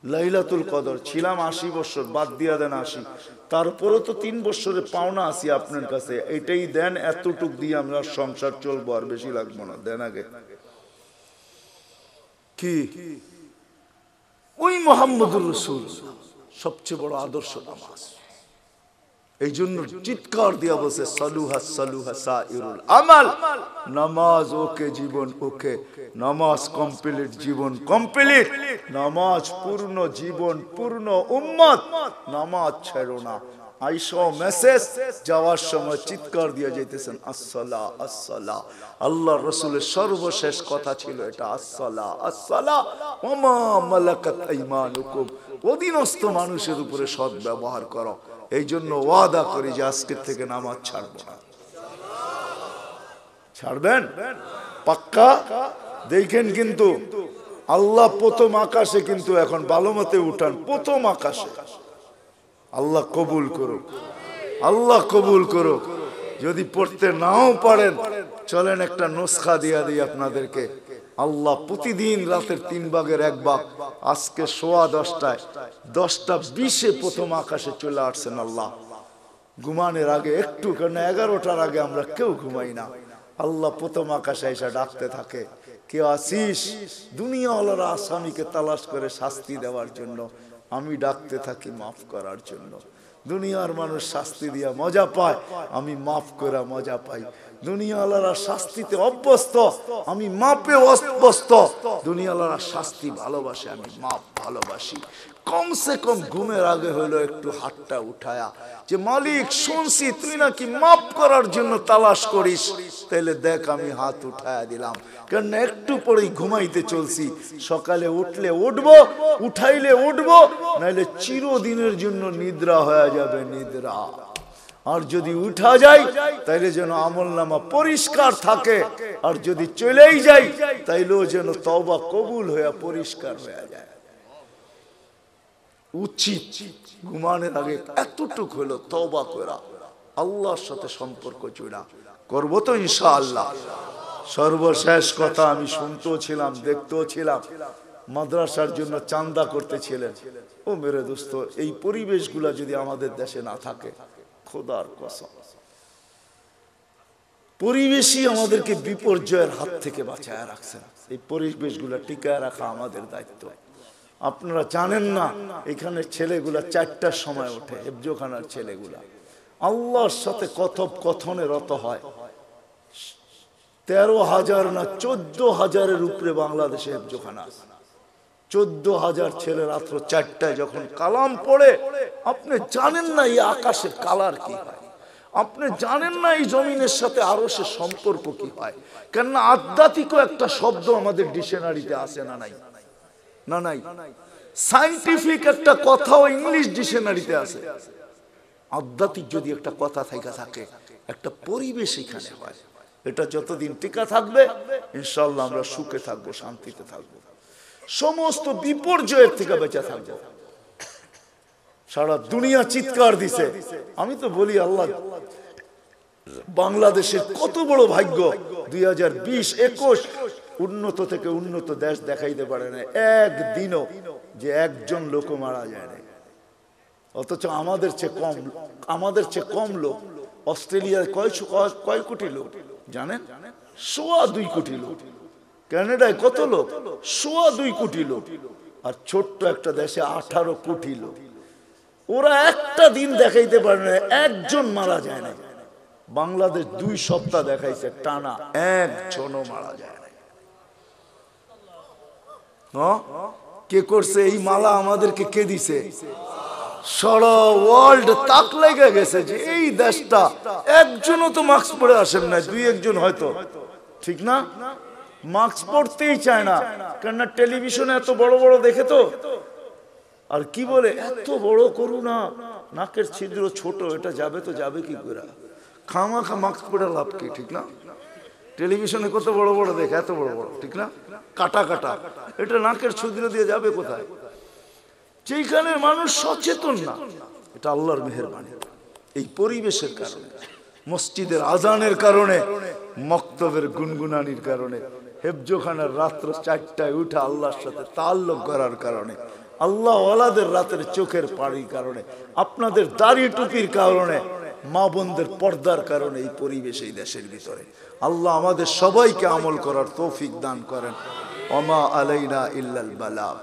S1: লাইলাতুল কদর ছিলাম 80 বছর, বাদ দিয়া দেন 80, তারপরও তো 3 বছরের পাওনা আছি আপনার কাছে, এটাই দেন, এতটুক দিয়ে আমরা সংসার চলবো, আর বেশি লাগবো না, দেন আগে। কি ওই মুহাম্মদুর রাসূল সবচেয়ে বড় আদর্শ নামাজ। এই জন্য চিৎকার দিয়া বলছে সালুহা সালুহা সাইরুল আমাল, নামাজ ওকে জীবন ওকে, নামাজ কমপ্লিট জীবন কমপ্লিট, নামাজ পূর্ণ জীবন পূর্ণ, উম্মত নামাজ ছেড়ো না। আইসা মেসেজ যাওয়ার সময় চিৎকার দিয়ে যাইতেছেন আসসালা আসসালা। আল্লাহ রসুলের সর্বশেষ কথা ছিল এটা, আসসালা আসসালা ওয়া মা মালাকাত আইমানুকুম, অধীনস্থ মানুষের উপরে সৎ ব্যবহার করো। এই জন্য ওয়াদা করি যে আজকের থেকে নামাজ ছাড়বো না। ছাড়বেন? পাক্কা? দেখেন কিন্তু আল্লাহ প্রথম আকাশে কিন্তু এখন ভালো মতে উঠান, প্রথম আকাশে। আল্লাহ কবুল করুক, আল্লাহ কবুল করুক। যদি পড়তে নাও পারেন চলেন একটা নুসখা দিয়া দিই আপনাদেরকে। আল্লাহ প্রতিদিন রাতের 3 ভাগের 1 ভাগ, আজকে 10:15 10:20 প্রথম আকাশে চলে আসছেন আল্লাহ। ঘুমানোর আগে একটু, কারণ 11টার আগে আমরা কেউ ঘুমাই না। আল্লাহ প্রথম আকাশে এসে ডাকতে থাকে, কে আসিস? দুনিয়াওয়ালারা আসামিকে তালাশ করে শাস্তি দেওয়ার জন্য, আমি ডাকতে থাকি মাফ করার জন্য। দুনিয়ার মানুষ শাস্তি দিয়া মজা পায়, আমি মাফ করে মজা পাই। দুনিয়াওয়ালারা শাস্তিতে অভ্যস্ত, আমি মাপে অভ্যস্ত। দুনিয়াওয়ালারা শাস্তি ভালোবাসে, আমি মাপ ভালোবাসি। কমসে কম ঘুমের আগে হলো একটু হাতটা উঠায়া যে মালিক শুনছি তুই নাকি মাপ করার জন্য তালাশ করিস, তাইলে দেখ আমি হাত উঠায়া দিলাম। কারণ একটু পরেই ঘুমাইতে চলছি, সকালে উঠলে উঠবো, উঠাইলে উঠবো, নাইলে চিরদিনের জন্য নিদ্রা হয়ে যাবে, নিদ্রা। আর যদি উঠা যায় তাইলে যেন আমলনামা পরিষ্কার থাকে, আর যদি চলেই যাই তাইলেও যেন তওবা কবুল হয়ে পরিষ্কার হয়ে যায়। উচিত ঘুমানোর আগে এতটুক হলো তওবা করা, আল্লাহর সাথে সম্পর্ক জোড়া করবো তো ইনশাআল্লাহ। সর্বশেষ কথা, আমি শুনতেও ছিলাম দেখতেও ছিলাম, মাদ্রাসার জন্য চান্দা করতেছিলেন। ও মেরে দোস্ত, এই পরিবেশগুলা যদি আমাদের দেশে না থাকে, খোদার কসম, পরিবেশই আমাদেরকে বিপর্যয়ের হাত থেকে বাঁচায় রাখছেন। এই পরিবেশগুলা টিকায় রাখা আমাদের দায়িত্ব। আপনারা জানেন না, এখানে ছেলেগুলা 4টার সময় ওঠে, হেফজোখানার ছেলেগুলা আল্লাহর সাথে কথোপকথনে রত হয়। 13,000 না 14,000-এর উপরে বাংলাদেশে হেফজোখানা। 14,000 ছেলে রাত্র 4টায় যখন কালাম পড়ে, আপনি জানেন না এই আকাশের কালার কি হয়, আপনি জানেন না এই জমিনের সাথে আরশের সম্পর্ক কি হয়। কেননা আধ্যাত্মিক একটা শব্দ আমাদের ডিকশনারিতে আছে না নাই? না নাই। সায়েন্টিফিক একটা কথাও ইংলিশ ডিকশনারিতে আছে। আধ্যাত্মিক যদি একটা কথা থাকে, একটা পরিবেশ এখানে হয়, এটা যতদিন টিকা থাকবে ইনশাআল্লাহ আমরা সুখে থাকবো, শান্তিতে থাকবো, সমস্ত বিপর্যয়ের থেকে বেঁচে থাকবো। সারা দুনিয়া চিৎকার দিছে। আমি তো বলি আল্লাহ বাংলাদেশের কত বড় ভাগ্য, 2020-21 উন্নত থেকে উন্নত দেশ দেখাইতে পারে না একদিনও যে একজন লোক মারা যায় না। অথচ আমাদের চেয়ে কম লোক। অস্ট্রেলিয়ায় কয় কোটি লোক জানেন? 2.25 কোটি লোক। কানাডায় কত লোক? 2.25 কোটি লোক। আর ছোট্ট একটা দেশে 18 কোটি লোক। ওরা একটা দিন দেখাইতে পারে না একজন মারা যায় না। বাংলাদেশ 2 সপ্তাহ দেখাইছে টানা, একজনও মারা যায় না। কে করছে এই মালা? আমাদেরকে কে দিছে? সারা ওয়ার্ল্ড তাক লেগে গেছে যে এই দেশটা একজনও তো মাস্ক পরে আসেন না, 2-1 হয়তো, ঠিক না? মাস্ক পরতেই চায় না, কেননা টেলিভিশনে এত বড় বড় দেখে তো। আর কি বলে, এত বড় করুণা, নাকের ছিদ্র ছোট, এটা যাবে তো যাবে কি করে? খামাখা মাস্ক পরে লাভ কি, ঠিক না? টেলিভিশনে কত বড় বড় দেখে, এত বড় বড়, ঠিক না? কাটা কাটা, এটা নাকের ছিদ্র দিয়ে যাবে কোথায়? যেখানে মানুষ সচেতন না, এটা আল্লাহর মেহেরবানি। এই পরিবেশের কারণে, মসজিদের আজানের কারণে, মক্তবের গুনগুনানির কারণে, হেফজোখানার রাত্র 4টায় উঠে আল্লাহর সাথে তাল্লুক করার কারণে, আল্লাহ ওয়ালাদের রাতের চোখের পানির কারণে, আপনাদের দাড়ি টুপির কারণে, মা বোনদের পর্দার কারণে এই পরিবেশ এই দেশের ভিতরে। আল্লাহ আমাদের সবাইকে আমল করার তৌফিক দান করেন। ওমা আলাইনা ইল্লাল বালাগ।